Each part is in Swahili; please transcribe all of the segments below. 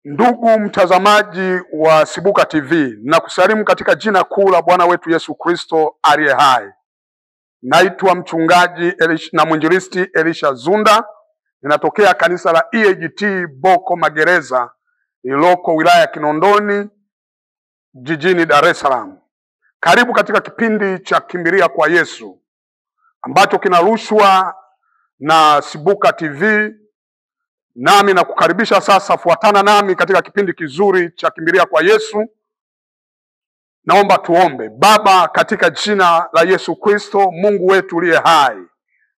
Ndugu mtazamaji wa Sibuka TV, nakusalimu katika jina kuu la Bwana wetu Yesu Kristo aliye hai. Naitwa mchungaji na mwinjilisti Elisha Zunda. Ninatokea kanisa la EAGT Boko Magereza lililoko wilaya ya Kinondoni jijini Dar es Salaam. Karibu katika kipindi cha Kimbilia kwa Yesu ambacho kinarushwa na Sibuka TV. Nami nakukaribisha sasa, fuatana nami katika kipindi kizuri cha Kimbilia kwa Yesu. Naomba tuombe. Baba, katika jina la Yesu Kristo, Mungu wetu uliye hai,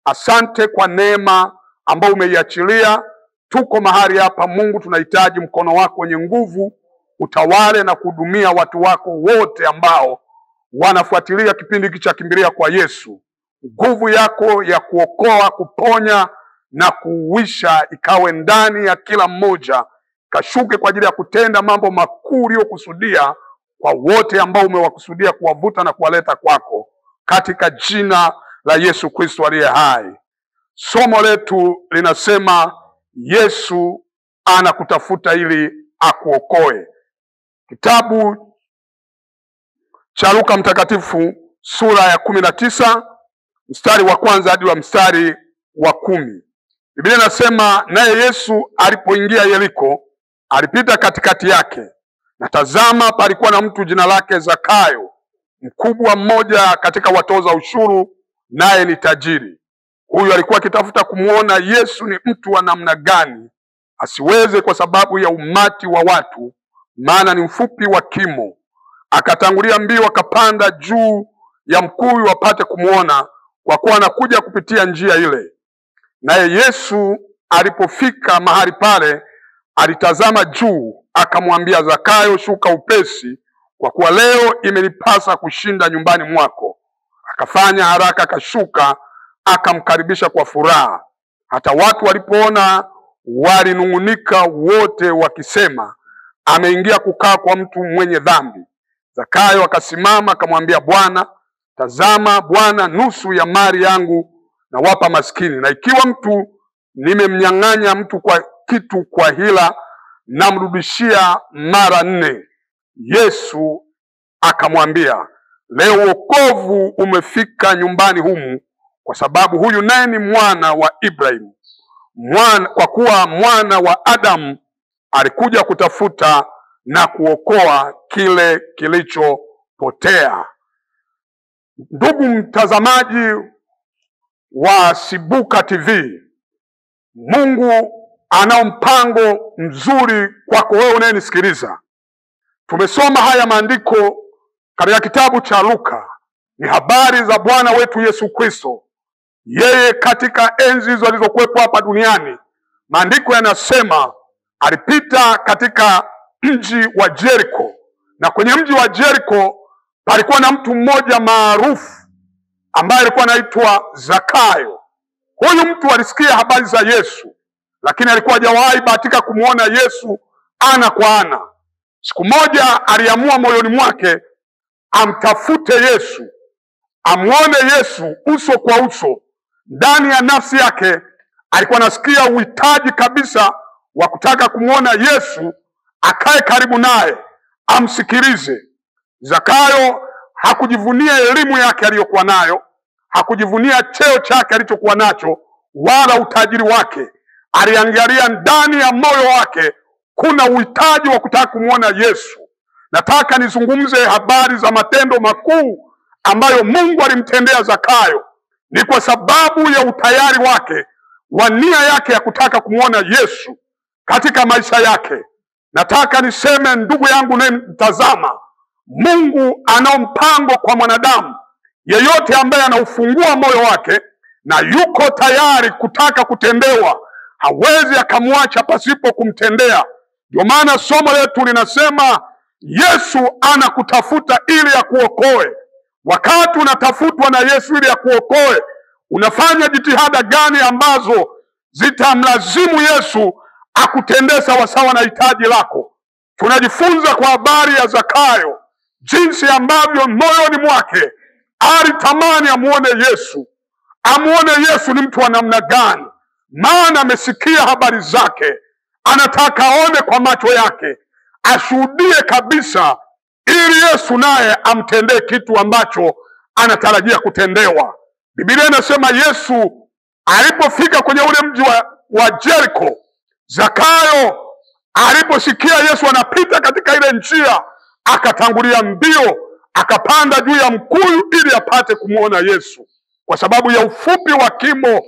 asante kwa neema ambayo umeiachilia. Tuko mahali hapa Mungu, tunahitaji mkono wako wenye nguvu utawale na kuhudumia watu wako wote ambao wanafuatilia kipindi hiki cha Kimbilia kwa Yesu. Nguvu yako ya kuokoa, kuponya na kuuisha ikawe ndani ya kila mmoja, kashuke kwa ajili ya kutenda mambo makuu uliyokusudia kwa wote ambao umewakusudia kuwavuta na kuwaleta kwako, katika jina la Yesu Kristo aliye hai. Somo letu linasema Yesu anakutafuta ili akuokoe. Kitabu cha Luka Mtakatifu sura ya 19 mstari wa kwanza hadi wa mstari wa 10. Biblia inasema, naye Yesu alipoingia Yeriko, alipita katikati yake, na tazama, palikuwa na mtu jina lake Zakayo, mkubwa mmoja katika watoza ushuru, naye ni tajiri. Huyu alikuwa akitafuta kumuona Yesu ni mtu wa namna gani, asiweze kwa sababu ya umati wa watu, maana ni mfupi wa kimo. Akatangulia mbio, akapanda juu ya mkuyu apate kumuona, kwa kuwa anakuja kupitia njia ile. Naye Yesu alipofika mahali pale, alitazama juu, akamwambia Zakayo, shuka upesi, kwa kuwa leo imenipasa kushinda nyumbani mwako. Akafanya haraka, akashuka, akamkaribisha kwa furaha. Hata watu walipoona walinung'unika wote wakisema, ameingia kukaa kwa mtu mwenye dhambi. Zakayo akasimama, akamwambia Bwana, tazama Bwana, nusu ya mali yangu na wapa maskini, na ikiwa mtu nimemnyang'anya mtu kwa kitu kwa hila, namrudishia mara 4. Yesu akamwambia, leo wokovu umefika nyumbani humu, kwa sababu huyu naye ni mwana wa Ibrahimu. Kwa kuwa mwana wa Adamu alikuja kutafuta na kuokoa kile kilichopotea. Ndugu mtazamaji wa Sibuka TV, Mungu anao mpango mzuri kwako wewe unayenisikiliza. Tumesoma haya maandiko katika kitabu cha Luka. Ni habari za Bwana wetu Yesu Kristo. Yeye katika enzi hizo alizokuwepo hapa duniani, maandiko yanasema alipita katika mji wa Jericho, na kwenye mji wa Jericho palikuwa na mtu mmoja maarufu ambaye alikuwa anaitwa Zakayo. Huyu mtu alisikia habari za Yesu, lakini alikuwa hajawahi bahatika kumuona Yesu ana kwa ana. Siku moja aliamua moyoni mwake amtafute Yesu, amuone Yesu uso kwa uso. Ndani ya nafsi yake alikuwa anasikia uhitaji kabisa wa kutaka kumuona Yesu, akae karibu naye, amsikilize. Zakayo hakujivunia elimu yake aliyokuwa nayo, hakujivunia cheo chake alichokuwa nacho, wala utajiri wake. Aliangalia ndani ya moyo wake kuna uhitaji wa kutaka kumuona Yesu. Nataka nizungumze habari za matendo makuu ambayo Mungu alimtendea Zakayo. Ni kwa sababu ya utayari wake wa nia yake ya kutaka kumuona Yesu katika maisha yake. Nataka niseme, ndugu yangu unayemtazama, Mungu anao mpango kwa mwanadamu yeyote ambaye anaufungua moyo wake na yuko tayari kutaka kutendewa. Hawezi akamwacha pasipo kumtendea. Ndio maana somo letu linasema Yesu anakutafuta ili akuokoe. Wakati unatafutwa na Yesu ili akuokoe, unafanya jitihada gani ambazo zitamlazimu Yesu akutendee sawasawa na hitaji lako? Tunajifunza kwa habari ya Zakayo, jinsi ambavyo moyoni mwake alitamani amuone Yesu. Amuone Yesu ni mtu wa namna gani, maana amesikia habari zake, anataka aone kwa macho yake, ashuhudie kabisa, ili Yesu naye amtendee kitu ambacho anatarajia kutendewa. Biblia inasema Yesu alipofika kwenye ule mji wa Jericho, Zakayo aliposikia Yesu anapita katika ile njia, akatangulia mbio, akapanda juu ya mkuyu ili apate kumwona Yesu. Kwa sababu ya ufupi wa kimo,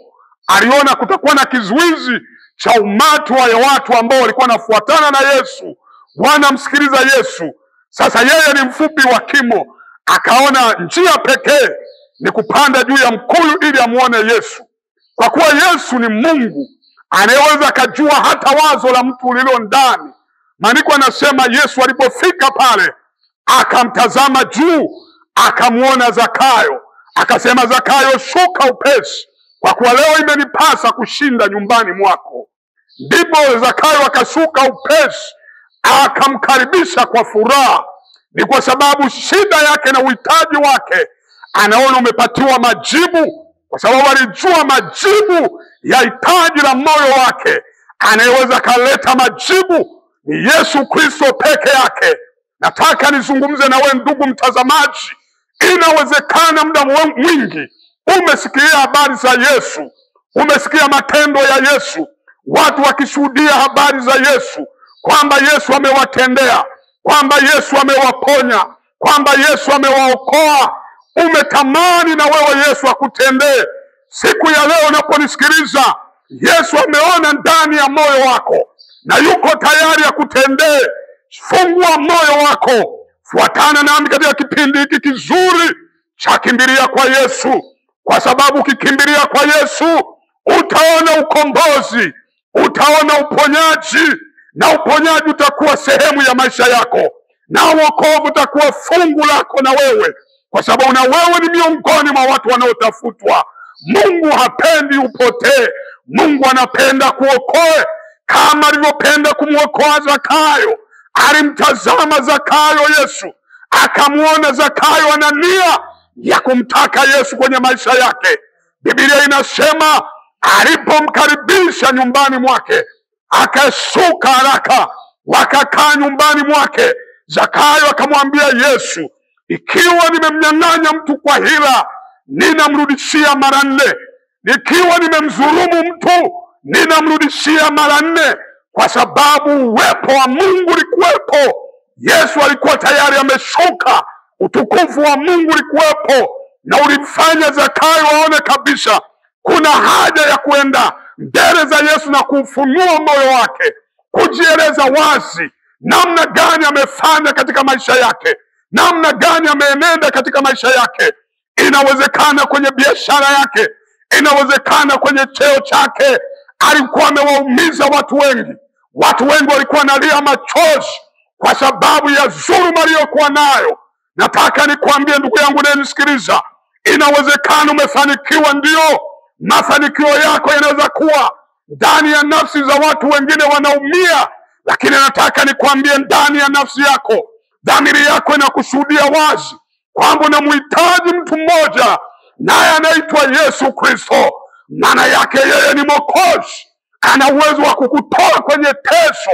aliona kutakuwa na kizuizi cha umati wa watu ambao walikuwa wanafuatana na Yesu, wanamsikiliza Yesu. Sasa yeye ni mfupi wa kimo, akaona njia pekee ni kupanda juu ya mkuyu ili amuone Yesu. Kwa kuwa Yesu ni Mungu anayeweza kujua hata wazo la mtu lililo ndani. Maandiko anasema Yesu alipofika pale, akamtazama juu, akamuona Zakayo, akasema, Zakayo, shuka upesi, kwa kuwa leo imenipasa kushinda nyumbani mwako. Ndipo Zakayo akashuka upesi, akamkaribisha kwa furaha. Ni kwa sababu shida yake na uhitaji wake anaona umepatiwa majibu, kwa sababu alijua majibu ya hitaji la moyo wake. Anayeweza kaleta majibu ni Yesu Kristo peke yake. Nataka nizungumze na wewe ndugu mtazamaji. Inawezekana muda mwingi umesikia habari za Yesu, umesikia matendo ya Yesu, watu wakishuhudia habari za Yesu, kwamba Yesu amewatendea, kwamba Yesu amewaponya, kwamba Yesu amewaokoa. Umetamani na wewe Yesu akutendee. Siku ya leo unaponisikiliza, Yesu ameona ndani ya moyo wako na yuko tayari akutendee. Fungua moyo wako, fuatana nami katika kipindi hiki kizuri cha kimbilia kwa Yesu, kwa sababu ukikimbilia kwa Yesu utaona ukombozi, utaona uponyaji, na uponyaji utakuwa sehemu ya maisha yako, na wokovu utakuwa fungu lako na wewe, kwa sababu na wewe ni miongoni mwa watu wanaotafutwa. Mungu hapendi upotee. Mungu anapenda kuokoe, kama alivyopenda kumwokoa Zakayo. Alimtazama Zakayo Yesu, akamuona Zakayo ana nia ya kumtaka Yesu kwenye maisha yake. Biblia inasema alipomkaribisha nyumbani mwake, akashuka haraka, wakakaa nyumbani mwake. Zakayo akamwambia Yesu, ikiwa nimemnyang'anya mtu kwa hila, ninamrudishia mara 4. Ikiwa nimemdhulumu mtu, ninamrudishia mara 4, kwa sababu uwepo wa Mungu ulikuwepo. Yesu alikuwa tayari ameshuka, utukufu wa Mungu ulikuwepo, na ulimfanya Zakayo aone kabisa kuna haja ya kwenda mbele za Yesu na kufunua moyo wake, kujieleza wazi namna gani amefanya katika maisha yake, namna gani ameenenda katika maisha yake. Inawezekana kwenye biashara yake, inawezekana kwenye cheo chake, alikuwa amewaumiza watu wengi. Watu wengi walikuwa wanalia machozi kwa sababu ya dhuluma aliyokuwa nayo. Nataka nikwambie ndugu yangu unayenisikiliza, inawezekana umefanikiwa, ndio. Mafanikio yako yanaweza kuwa ndani ya nafsi za watu wengine wanaumia, lakini nataka nikwambie ndani ya nafsi yako, dhamiri yako inakushuhudia wazi kwamba unamhitaji mtu mmoja, naye anaitwa Yesu Kristo. Maana yake yeye ni Mwokozi, ana uwezo wa kukutoa kwenye teso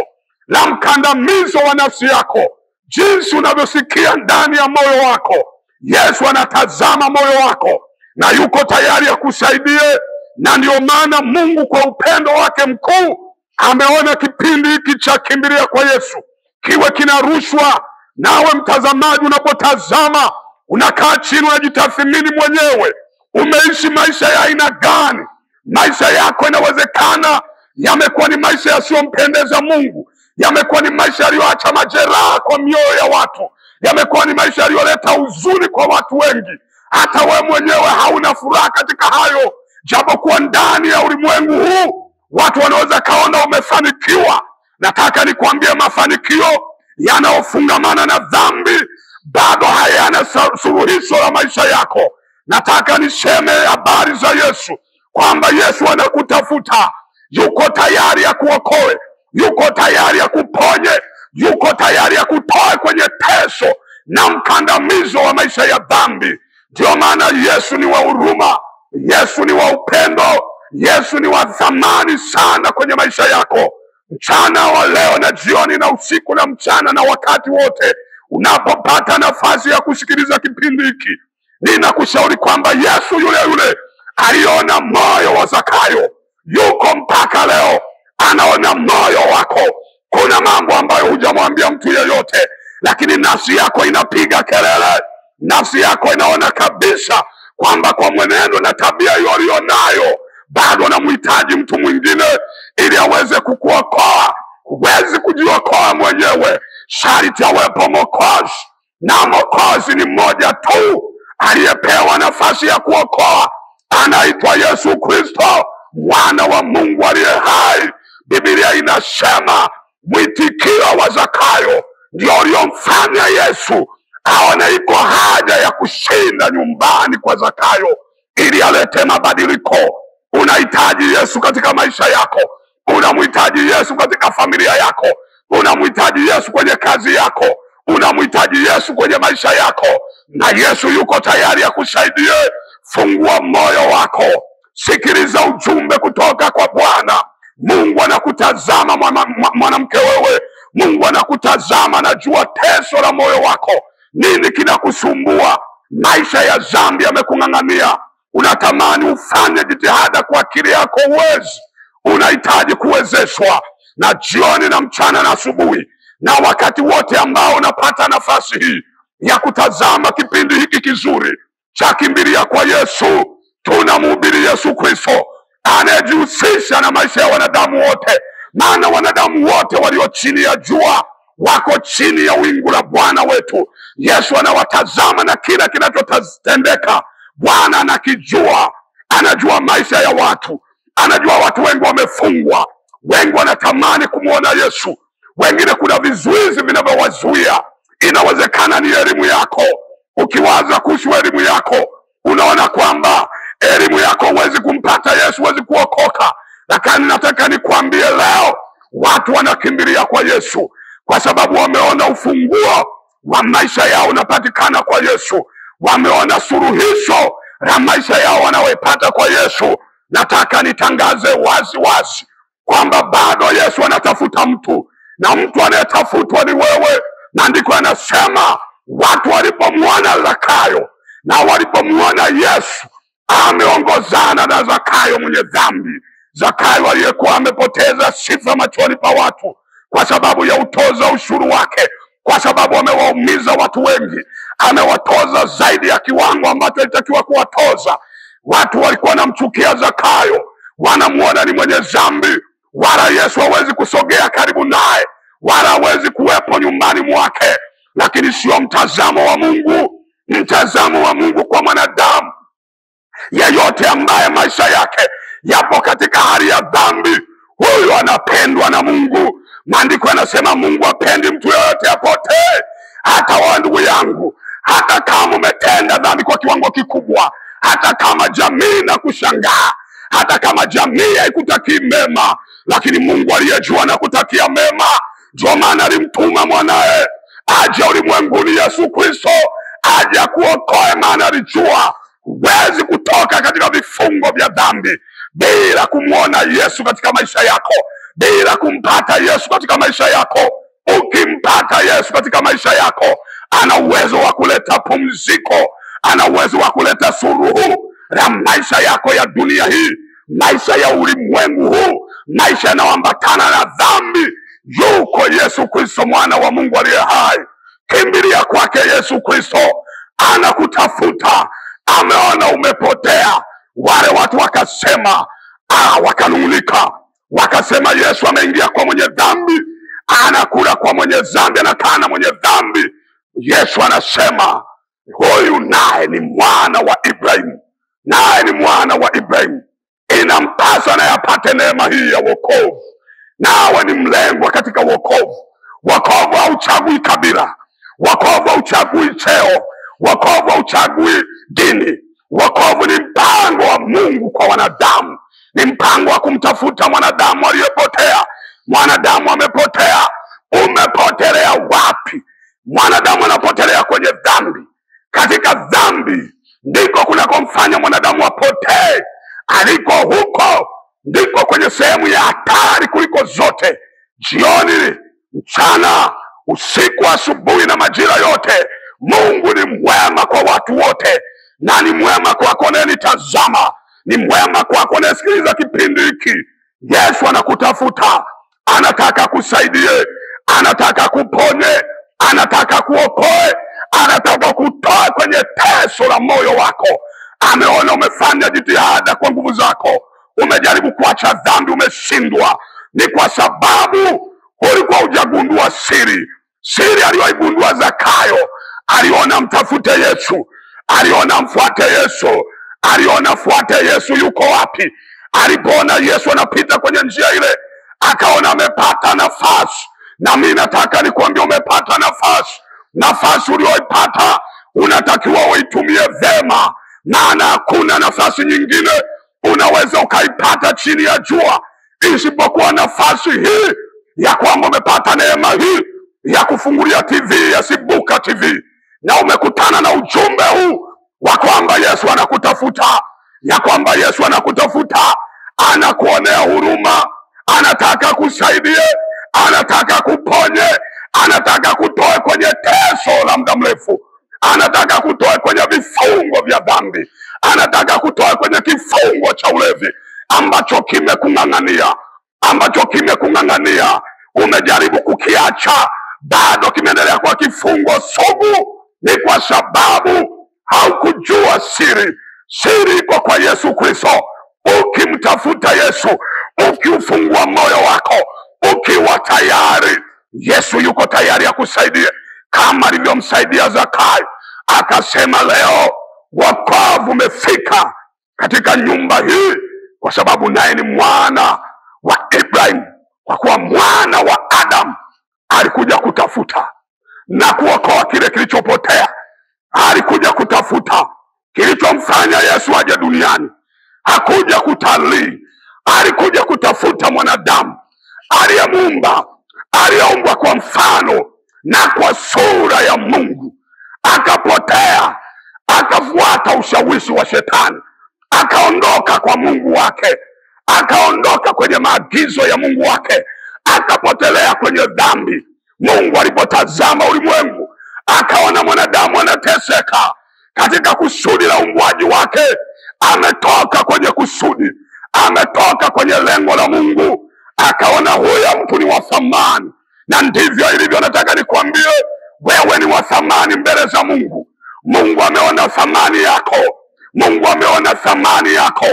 la mkandamizo wa nafsi yako. Jinsi unavyosikia ndani ya moyo wako, Yesu anatazama moyo wako na yuko tayari akusaidie. Na ndio maana Mungu kwa upendo wake mkuu ameona kipindi hiki cha kimbilia kwa Yesu kiwe kinarushwa. Nawe mtazamaji, unapotazama unakaa chini, unajitathmini mwenyewe, umeishi maisha ya aina gani? Maisha yako inawezekana yamekuwa ni maisha yasiyompendeza Mungu, yamekuwa ni maisha yaliyoacha majeraha kwa mioyo ya watu, yamekuwa ni maisha yaliyoleta huzuni kwa watu wengi. Hata wewe mwenyewe hauna furaha katika hayo, japokuwa ndani ya ulimwengu huu watu wanaweza kaona umefanikiwa. Nataka nikwambie, mafanikio yanayofungamana na dhambi bado hayana suluhisho la maisha yako. Nataka niseme habari za Yesu, kwamba Yesu anakutafuta, yuko tayari ya kuokoe, yuko tayari ya kuponye, yuko tayari ya kutoe kwenye teso na mkandamizo wa maisha ya dhambi. Ndio maana Yesu ni wa huruma, Yesu ni wa upendo, Yesu ni wa thamani sana kwenye maisha yako. mchana wa leo na jioni na usiku na mchana na wakati wote unapopata nafasi ya kusikiliza kipindi hiki, ninakushauri kwamba Yesu yule yule aliona moyo wa Zakayo yuko mpaka leo, anaona moyo wako. Kuna mambo ambayo hujamwambia mtu yeyote, lakini nafsi yako inapiga kelele, nafsi yako inaona kabisa kwamba kwa mwenendo na tabia hiyo ulionayo bado unamhitaji mtu mwingine ili aweze kukuokoa. Huwezi kujiokoa mwenyewe, sharti awepo Mwokozi, na Mwokozi ni mmoja tu aliyepewa nafasi ya kuokoa, anaitwa Yesu Kristo, mwana wa Mungu aliye hai. Biblia inasema mwitikio wa Zakayo ndio uliomfanya Yesu aone iko haja ya kushinda nyumbani kwa Zakayo ili alete mabadiliko. Unahitaji Yesu katika maisha yako, unamhitaji Yesu katika familia yako, unamhitaji Yesu kwenye kazi yako, unamhitaji Yesu kwenye maisha yako, na Yesu yuko tayari akusaidie. Fungua moyo wako, sikiliza ujumbe kutoka kwa Bwana. Mungu anakutazama mwanamke wewe, Mungu anakutazama, najua teso la moyo wako. Nini kinakusumbua? Maisha ya dhambi yamekung'ang'ania, unatamani ufanye jitihada kwa akili yako, uwezi. Unahitaji kuwezeshwa, na jioni na mchana na asubuhi na wakati wote ambao unapata nafasi hii ya kutazama kipindi hiki kizuri cha Kimbilia kwa Yesu. Tunamhubiri Yesu Kristo anayejihusisha na maisha ya wanadamu wote, maana wanadamu wote walio chini ya jua wako chini ya wingu la Bwana wetu. Yesu anawatazama na kila kinachotendeka Bwana anakijua. Anajua maisha ya watu, anajua watu wengi wamefungwa, wengi wanatamani kumwona Yesu, wengine kuna vizuizi vinavyowazuia. Inawezekana ni elimu yako. Ukiwaza kuhusu elimu yako, unaona kwamba elimu yako huwezi kumpata Yesu, huwezi kuokoka. Lakini nataka nikwambie leo, watu wanakimbilia kwa Yesu kwa sababu wameona ufunguo wa maisha yao unapatikana kwa Yesu. Wameona suluhisho la maisha yao wanaoipata kwa Yesu. Nataka nitangaze wazi wazi kwamba bado Yesu anatafuta mtu, na mtu anayetafutwa ni wewe. Maandiko yanasema watu walipomwona Zakayo na walipomwona Yesu ameongozana na Zakayo mwenye dhambi, Zakayo aliyekuwa amepoteza sifa machoni pa watu kwa sababu ya utoza ushuru wake, kwa sababu amewaumiza watu wengi, amewatoza zaidi ya kiwango ambacho alitakiwa kuwatoza. Watu walikuwa wanamchukia Zakayo, wanamuona ni mwenye dhambi, wala Yesu hawezi kusogea karibu naye, wala hawezi kuwepo nyumbani mwake. Lakini sio mtazamo wa Mungu. Mtazamo wa Mungu kwa mwanadamu yeyote ambaye maisha yake yapo katika hali ya dhambi, huyu anapendwa na Mungu. Maandiko yanasema Mungu hapendi mtu yeyote apotee. Hata wewe ndugu yangu, hata kama umetenda dhambi kwa kiwango kikubwa, hata kama jamii na kushangaa, hata kama jamii haikutakii mema, lakini Mungu aliyejua na kutakia mema, ndio maana alimtuma mwanae aje ulimwenguni, Yesu Kristo aje kuokoe. Maana alijua huwezi kutoka katika vifungo vya dhambi bila kumwona Yesu katika maisha yako, bila kumpata Yesu katika maisha yako. Ukimpata Yesu katika maisha yako, ana uwezo wa kuleta pumziko, ana uwezo wa kuleta suluhu la maisha yako ya dunia hii, maisha ya ulimwengu huu, maisha yanayoambatana na dhambi. Yuko Yesu Kristo, mwana wa Mungu aliye hai. Kimbilia kwake Yesu Kristo, anakutafuta. Ameona umepotea. Wale watu wakasema, wakanung'unika, wakasema Yesu ameingia kwa mwenye dhambi, anakula kwa mwenye dhambi, anakaa na mwenye dhambi. Yesu anasema huyu naye ni mwana wa Ibrahimu, naye ni mwana wa Ibrahimu. Inampasa naye apate neema hii ya wokovu, nawe ni mlengwa katika wokovu. Wokovu hauchagui kabila, wokovu hauchagui cheo, wokovu hauchagui dini. Wokovu ni mpango wa Mungu kwa wanadamu, ni mpango wa kumtafuta mwanadamu aliyepotea. Mwanadamu amepotea. Umepotelea wapi? Mwanadamu anapotelea kwenye dhambi. Katika dhambi ndiko kunakomfanya mwanadamu apotee. Aliko huko ndiko kwenye sehemu ya hatari kuliko zote. jioni, mchana, usiku, asubuhi na majira yote. Mungu ni mwema kwa watu wote, na ni mwema kwako unayenitazama, ni mwema kwako unayesikiliza kipindi hiki. Yesu anakutafuta, anataka kusaidie, anataka kuponye, anataka kuokoe, anataka kutoa kwenye teso la moyo wako. Ameona umefanya jitihada kwa nguvu zako, umejaribu kuacha dhambi, umeshindwa. Ni kwa sababu ulikuwa hujagundua siri aliyoigundua Zakayo. Aliona mtafute Yesu, aliona mfuate Yesu, aliona fuate Yesu yuko wapi. Alipoona Yesu anapita kwenye njia ile, akaona amepata nafasi. Na mimi nataka nikwambie, umepata nafasi. Nafasi uliyoipata unatakiwa uitumie vema, maana hakuna nafasi nyingine unaweza ukaipata chini ya jua isipokuwa nafasi hii ya kwamba umepata neema hii ya kufungulia TV ya Sibuka TV, na umekutana na ujumbe huu wa kwamba Yesu anakutafuta, ya kwamba Yesu anakutafuta, anakuonea huruma, anataka kusaidie, anataka kuponye, anataka kutoe kwenye teso la muda mrefu, anataka kutoe kwenye vifungo vya dhambi, anataka kutoe kwenye kifungo cha ulevi ambacho kimekung'ang'ania, umejaribu kukiacha, bado kimeendelea kwa kifungo sugu. Ni kwa sababu haukujua siri. Siri iko kwa Yesu Kristo. Ukimtafuta Yesu, ukiufungua moyo wako, ukiwa tayari, Yesu yuko tayari akusaidie, kama alivyomsaidia Zakayo. Akasema, leo wokovu umefika katika nyumba hii, kwa sababu naye ni mwana wa Ibrahim. Kwa kuwa mwana wa Adam alikuja kutafuta na kuokoa kile kilichopotea. Alikuja kutafuta kilichomfanya Yesu aje duniani. Hakuja kutalii, alikuja kutafuta mwanadamu aliyemuumba, aliyeumbwa kwa mfano na kwa sura ya Mungu. Akapotea, akafuata ushawishi wa shetani, akaondoka kwa Mungu wake, akaondoka kwenye maagizo ya Mungu wake, akapotelea kwenye dhambi. Mungu alipotazama ulimwengu, akaona mwanadamu anateseka katika kusudi la uumbaji wake. Ametoka kwenye kusudi, ametoka kwenye lengo la Mungu, akaona huyo mtu ni wa thamani. Na ndivyo ilivyo. Nataka nikwambie, wewe ni wa thamani mbele za Mungu. Mungu ameona thamani yako, Mungu ameona thamani yako,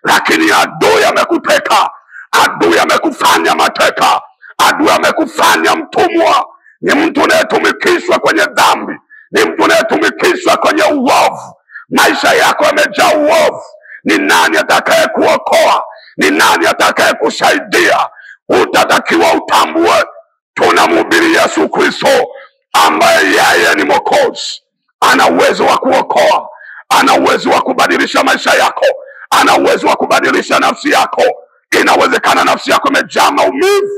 lakini adui amekuteka, adui amekufanya mateka, adui amekufanya mtumwa. Ni mtu unayetumikishwa kwenye dhambi, ni mtu unayetumikishwa kwenye uovu. Maisha yako yamejaa uovu. Ni nani atakaye kuokoa? Ni nani atakaye kusaidia? Utatakiwa utambue, tunamhubiri Yesu Kristo ambaye yeye ni Mwokozi. Ana uwezo wa kuokoa, ana uwezo wa kubadilisha maisha yako, ana uwezo wa kubadilisha nafsi yako. Inawezekana nafsi yako imejaa maumivu,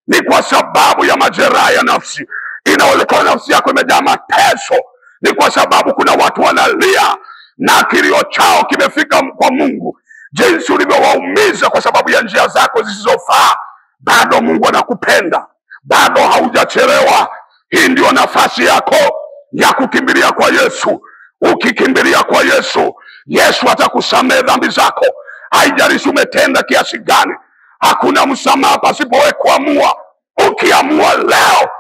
ni kwa sababu ya majeraha ya nafsi. Inawezekana nafsi yako imejaa mateso, ni kwa sababu kuna watu wanalia na kilio chao kimefika kwa Mungu. Jinsi ulivyowaumiza kwa sababu ya njia zako zisizofaa, bado Mungu anakupenda, bado haujachelewa. Hii ndio nafasi yako ya kukimbilia kwa Yesu. Ukikimbilia kwa Yesu, Yesu atakusamehe dhambi zako. Haijalishi umetenda kiasi gani, hakuna msamaha pasipokuamua. Ukiamua leo,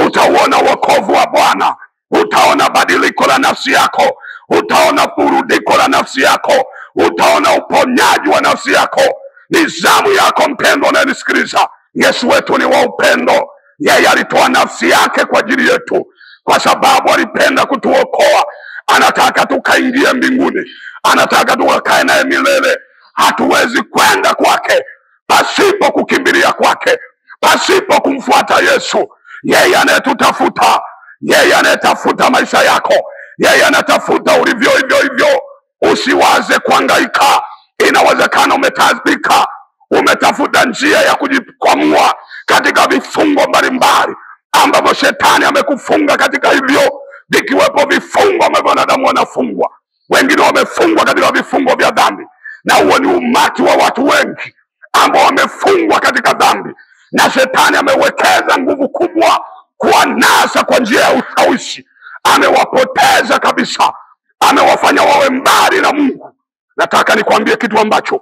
utauona wokovu wa Bwana, utaona badiliko la nafsi yako, utaona burudiko la nafsi yako, utaona uponyaji wa nafsi yako. Ni zamu yako mpendwa unayenisikiliza. Yesu wetu ni wa upendo. Yeye alitoa nafsi yake kwa ajili yetu, kwa sababu alipenda kutuokoa. Anataka tukaingie mbinguni, anataka tukakae naye milele. Hatuwezi kwenda kwake pasipo kukimbilia kwake, pasipo kumfuata Yesu. Yeye anayetutafuta, yeye anayetafuta maisha yako, yeye anatafuta ulivyo hivyo hivyo. Usiwaze kuhangaika. Inawezekana umetazbika, umetafuta njia ya kujikwamua katika vifungo mbalimbali ambavyo shetani amekufunga katika hivyo, vikiwepo vifungo ambavyo wanadamu wanafungwa. Wengine wamefungwa katika vifungo vya dhambi, na huo ni umati wa watu wengi ambao wamefungwa katika dhambi, na shetani amewekeza nguvu kubwa kuwanasa kwa njia ya ushawishi. Amewapoteza kabisa, amewafanya wawe mbali na Mungu. Nataka nikwambie kitu ambacho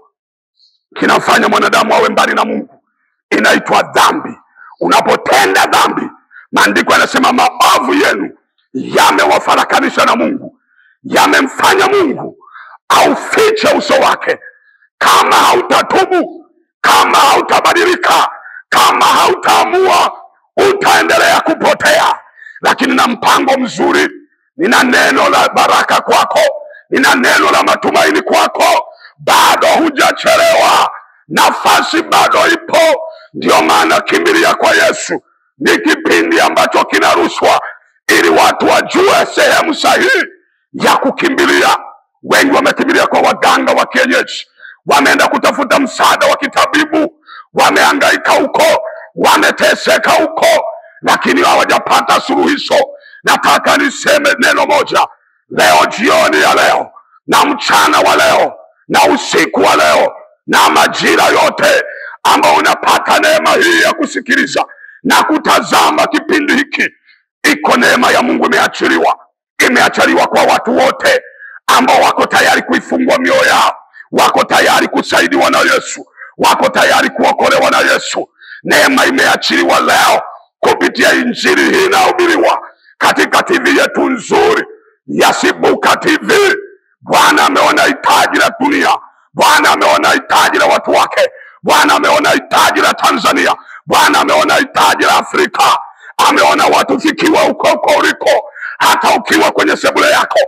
kinafanya mwanadamu awe mbali na Mungu, inaitwa dhambi. Unapotenda dhambi, maandiko yanasema maovu yenu yamewafarakanisha na Mungu, yamemfanya Mungu aufiche uso wake. Kama hautatubu, kama hautabadilika, kama hautaamua, utaendelea kupotea. Lakini na mpango mzuri, nina neno la baraka kwako, nina neno la matumaini kwako. Bado hujachelewa, nafasi bado ipo. Ndio maana kimbilia kwa Yesu. Ni kipindi ambacho kinarushwa ili watu wajue sehemu sahihi ya kukimbilia. Wengi wamekimbilia kwa waganga wa kienyeji, wameenda kutafuta msaada wa kitabibu, wamehangaika huko, wameteseka huko, lakini hawajapata suluhisho. Nataka niseme neno moja leo, jioni ya leo, na mchana wa leo, na usiku wa leo, na majira yote ambao unapata neema hii ya kusikiliza na kutazama kipindi hiki. Iko neema ya Mungu imeachiliwa kwa watu wote ambao wako tayari kuifungua mioyo yao, wako tayari kusaidiwa na Yesu, wako tayari kuokolewa na Yesu. Neema imeachiliwa leo kupitia injili hii inahubiriwa katika TV yetu nzuri ya Sibuka TV. Bwana ameona hitaji la dunia, Bwana ameona hitaji la watu wake, Bwana ameona hitaji la Tanzania, Bwana ameona hitaji la Afrika. Ameona watu fikiwa huko uliko. Hata ukiwa kwenye sebule yako,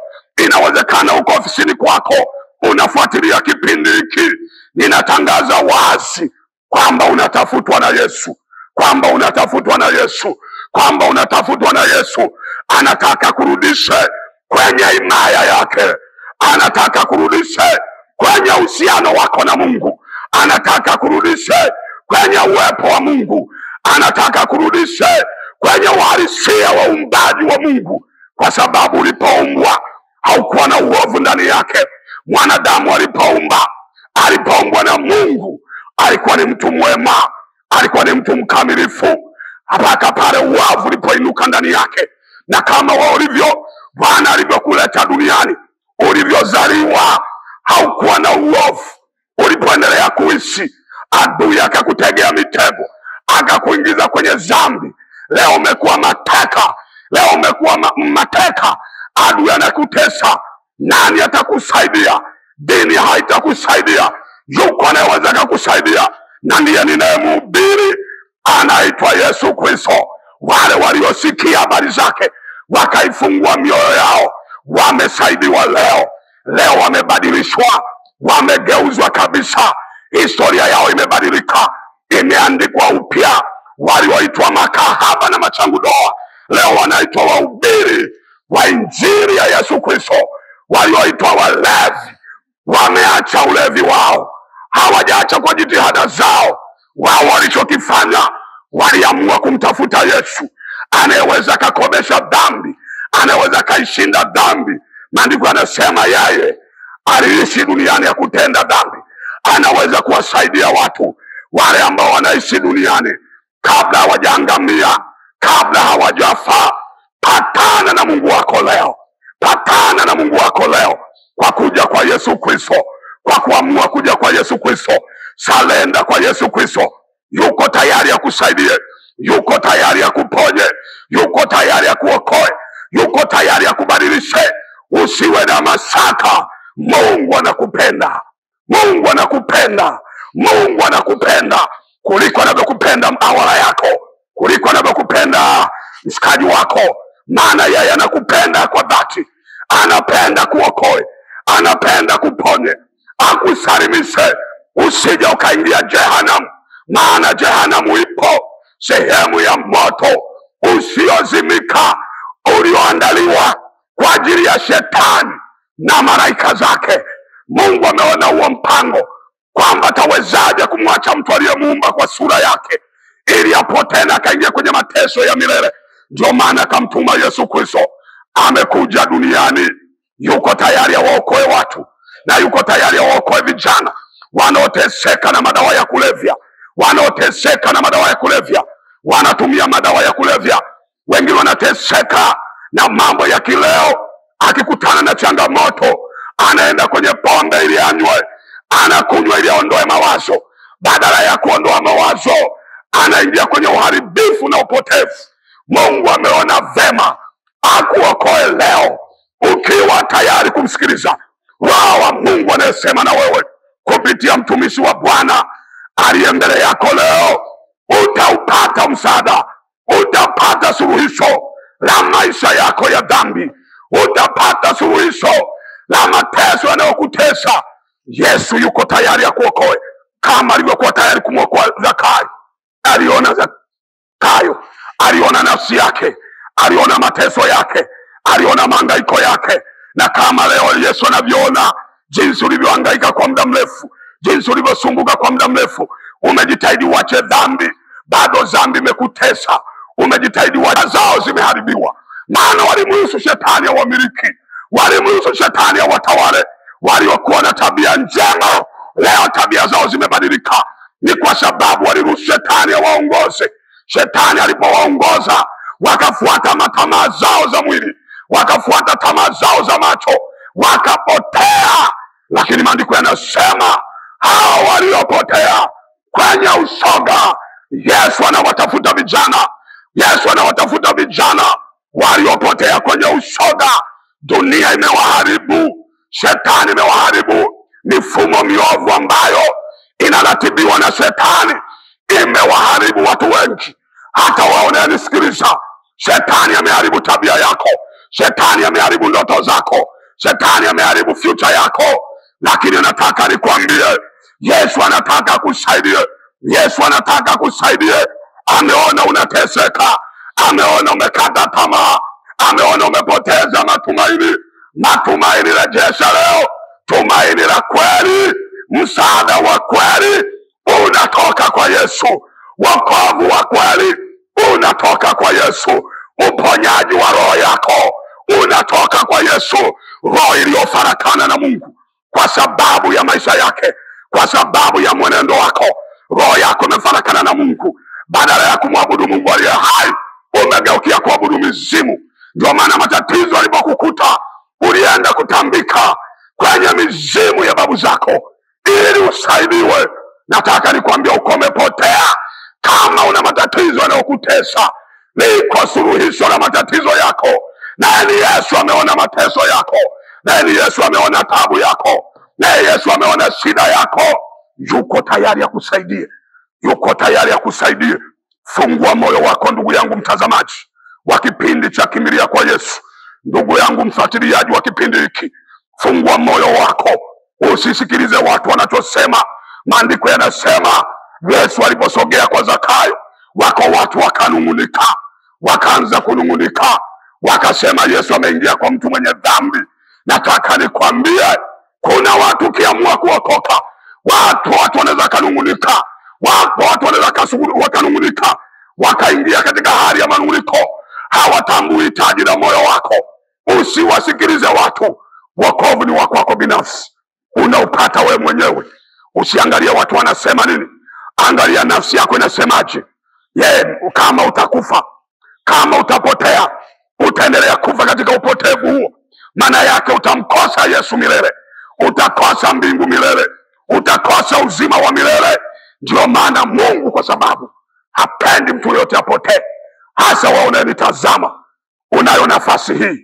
inawezekana uko ofisini kwako unafuatilia kipindi hiki. Ninatangaza wazi kwamba unatafutwa na Yesu, kwamba unatafutwa na Yesu, kwamba unatafutwa na Yesu. Anataka kurudishe kwenye himaya yake, anataka kurudishe kwenye uhusiano wako na Mungu, anataka kurudishe kwenye uwepo wa Mungu, anataka kurudishe kwenye uhalisia wa uumbaji wa Mungu. Kwa sababu ulipoumbwa haukuwa na uovu ndani yake. Mwanadamu alipoumbwa na Mungu alikuwa ni mtu mwema, alikuwa ni mtu mkamilifu, mpaka pale uovu ulipoinuka ndani yake. Na kama ulivyo Bwana alivyokuleta duniani, ulivyozaliwa haukuwa na uovu. Ulipoendelea kuishi, adui akakutegea mitego, akakuingiza kwenye dhambi. Leo umekuwa mateka, leo umekuwa mateka. Adui anakutesa. Nani atakusaidia? Dini haitakusaidia. Yuko anayeweza kukusaidia, na ndiye ninayemhubiri, anaitwa Yesu Kristo. Wale waliosikia habari zake wakaifungua mioyo yao wamesaidiwa leo. Leo wamebadilishwa, wamegeuzwa kabisa. Historia yao imebadilika, imeandikwa upya. Walioitwa makahaba na machangudoa leo wanaitwa wahubiri wa injili ya Yesu Kristo. Walioitwa walevi wameacha ulevi wao, hawajaacha kwa jitihada zao. Wao walichokifanya, waliamua kumtafuta Yesu anayeweza kakomesha dhambi, anayeweza kaishinda dhambi. Maandiko yanasema yeye aliishi duniani ya kutenda dhambi, anaweza kuwasaidia watu wale ambao wanaishi duniani kabla hawajaangamia, kabla hawajafa. Patana na Mungu wako leo, patana na Mungu wako leo kwa kuja kwa Yesu Kristo, kwa kuamua kuja kwa Yesu Kristo. Salenda kwa Yesu Kristo. Yuko tayari ya kusaidie, yuko tayari ya kuponye, yuko tayari ya kuokoe, yuko tayari ya kubadilishe. Usiwe na mashaka. Mungu anakupenda, Mungu anakupenda, Mungu anakupenda kuliko anavyokupenda awala yako, kuliko anavyokupenda mshikaji wako. Maana yeye anakupenda kwa dhati, anapenda kuokoe, anapenda kuponye, akusalimishe. Usije ukaingia jehanamu, maana jehanamu ipo, sehemu ya moto usiozimika ulioandaliwa kwa ajili ya shetani na malaika zake. Mungu ameona huo mpango, kwamba atawezaje kumwacha mtu aliyemuumba kwa sura yake ili apotee na akaingia kwenye mateso ya milele. Ndio maana akamtuma Yesu Kristo. Amekuja duniani, yuko tayari awaokoe watu, na yuko tayari awaokoe vijana wanaoteseka na madawa ya kulevya, wanaoteseka na madawa ya kulevya, wanatumia madawa ya kulevya. Wengine wanateseka na mambo ya kileo, akikutana na changamoto anaenda kwenye pombe ili anywe, anakunywa ili aondoe mawazo. Badala ya kuondoa mawazo, anaingia kwenye uharibifu na upotevu. Mungu ameona vema akuokoe leo, ukiwa tayari kumsikiliza Roho wa Mungu anayesema na wewe kupitia mtumishi wa Bwana aliye mbele yako leo. Utaupata msaada, utapata suluhisho la maisha yako ya dhambi, utapata suluhisho la mateso yanayokutesa. Yesu yuko tayari ya kuokoe, kama alivyokuwa tayari kumwokoa Zakayo. Aliona Zakayo, aliona nafsi yake, aliona mateso yake, aliona mahangaiko yake. Na kama leo Yesu anavyoona jinsi ulivyohangaika kwa muda mrefu, jinsi ulivyosumbuka kwa muda mrefu, umejitahidi uache dhambi, bado dhambi imekutesa. Umejitahidi uache, zao zimeharibiwa. Maana walimruhusu shetani awamiliki, walimruhusu shetani awatawale. Waliokuwa na tabia njema leo tabia zao zimebadilika, ni kwa sababu waliruhusu shetani awaongoze. Shetani alipowaongoza wakafuata matamaa zao za mwili, wakafuata tamaa zao za macho, wakapotea. Lakini maandiko yanasema hao waliopotea kwenye ushoga, Yesu anawatafuta vijana. Yesu anawatafuta vijana waliopotea kwenye ushoga. Dunia imewaharibu, shetani imewaharibu, mifumo miovu ambayo inaratibiwa na shetani imewaharibu watu wengi. Hata wao unayenisikiliza, shetani ameharibu tabia yako, shetani ameharibu ndoto zako, shetani ameharibu future yako. Lakini nataka nikwambie, Yesu anataka kusaidie. Yesu anataka kusaidie. Ameona unateseka, ameona umekata tamaa, ameona umepoteza matumaini. Matumaini rejesha leo, tumaini la kweli, msaada wa kweli unatoka kwa Yesu. Wokovu wa kweli unatoka kwa Yesu. Uponyaji wa roho yako unatoka kwa Yesu. Roho iliyofarakana na Mungu kwa sababu ya maisha yake, kwa sababu ya mwenendo wako, roho yako imefarakana na Mungu. Badala ya kumwabudu Mungu aliye hai, umegeukia kuabudu mizimu. Ndio maana matatizo yalipokukuta ulienda kutambika kwenye mizimu ya babu zako ili usaidiwe. Nataka nikwambia, uko umepotea. Kama una matatizo yanayokutesa, liko suluhisho la matatizo yako. Naye ni Yesu ameona mateso yako, naye ni Yesu ameona tabu yako, naye Yesu ameona shida yako. Yuko tayari ya kusaidie, yuko tayari ya kusaidie. Fungua moyo wako, ndugu yangu mtazamaji wa kipindi cha Kimbilia kwa Yesu, ndugu yangu mfuatiliaji wa kipindi hiki. Fungua moyo wako, usisikilize watu wanachosema. Maandiko yanasema Yesu aliposogea kwa Zakayo, wako watu wakanung'unika, wakaanza kunung'unika, wakasema Yesu ameingia kwa mtu mwenye dhambi. Nataka nikwambie, kuna watu ukiamua kuokoka, watu wanaweza kanung'unika, watu wanaweza wakanung'unika, wakaingia katika hali ya manung'uniko. Hawatambui hitaji la moyo wako. Usiwasikilize watu. Wokovu ni wako wako binafsi, unaupata wewe mwenyewe. Usiangalie watu wanasema nini, angalia nafsi yako inasemaje. Kama utakufa, kama utapotea, utaendelea kufa katika upotevu huo, maana yake utamkosa Yesu milele, utakosa mbingu milele, utakosa uzima wa milele. Ndio maana Mungu, kwa sababu hapendi mtu yote apotee, hasa wewe unayenitazama, unayo nafasi hii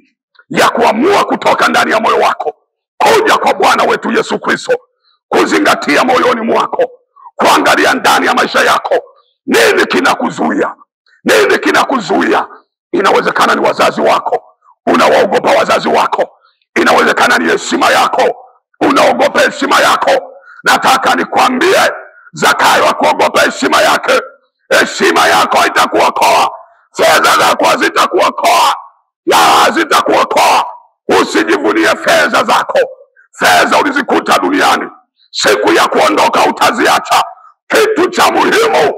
ya kuamua kutoka ndani ya moyo wako kuja kwa Bwana wetu Yesu Kristo, kuzingatia moyoni mwako, kuangalia ndani ya maisha yako. Nini kinakuzuia? Nini kinakuzuia? Inawezekana ni wazazi wako, unawaogopa wazazi wako. Inawezekana ni heshima yako, unaogopa heshima yako. Nataka nikwambie, Zakayo hakuogopa heshima yake. Heshima yako haitakuokoa, fedha zako hazitakuokoa, hazitakuokoa. Usijivunie fedha zako. Fedha ulizikuta duniani, siku ya kuondoka utaziacha. Kitu cha muhimu,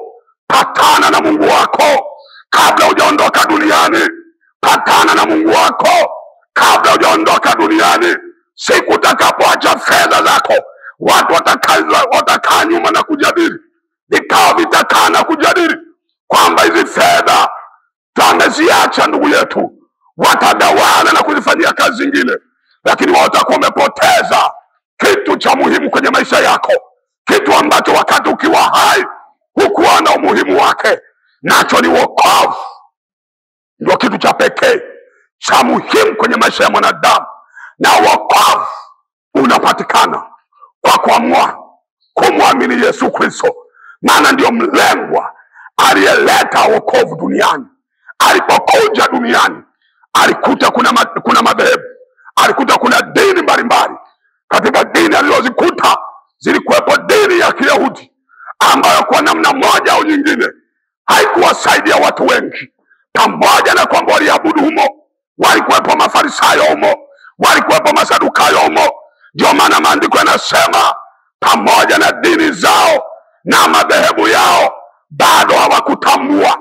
patana na Mungu wako kabla hujaondoka duniani. Patana na Mungu wako kabla hujaondoka duniani. Siku utakapoacha fedha zako, watu watakaa nyuma na kujadili, vikao vitakana kujadili kwamba hizi fedha tumeziacha ndugu yetu, watagawana na kuzifanyia kazi zingine, lakini wao watakuwa wamepoteza kitu cha muhimu kwenye maisha yako, kitu ambacho wakati ukiwa hai hukuwa na umuhimu wake, nacho ni wokovu. Ndio kitu cha pekee cha muhimu kwenye maisha ya mwanadamu, na wokovu unapatikana kwa kuamua kumwamini Yesu Kristo, maana ndio mlengwa aliyeleta wokovu duniani. Alipokuja duniani alikuta kuna madhehebu, alikuta kuna dini mbalimbali. Katika dini alizozikuta zilikuwepo dini ya Kiyahudi ambayo kwa namna moja au nyingine haikuwasaidia watu wengi. Pamoja na kwamba waliabudu humo, walikuwepo Mafarisayo humo, walikuwepo Masadukayo humo. Ndio maana maandiko yanasema pamoja na dini zao na madhehebu yao, bado hawakutambua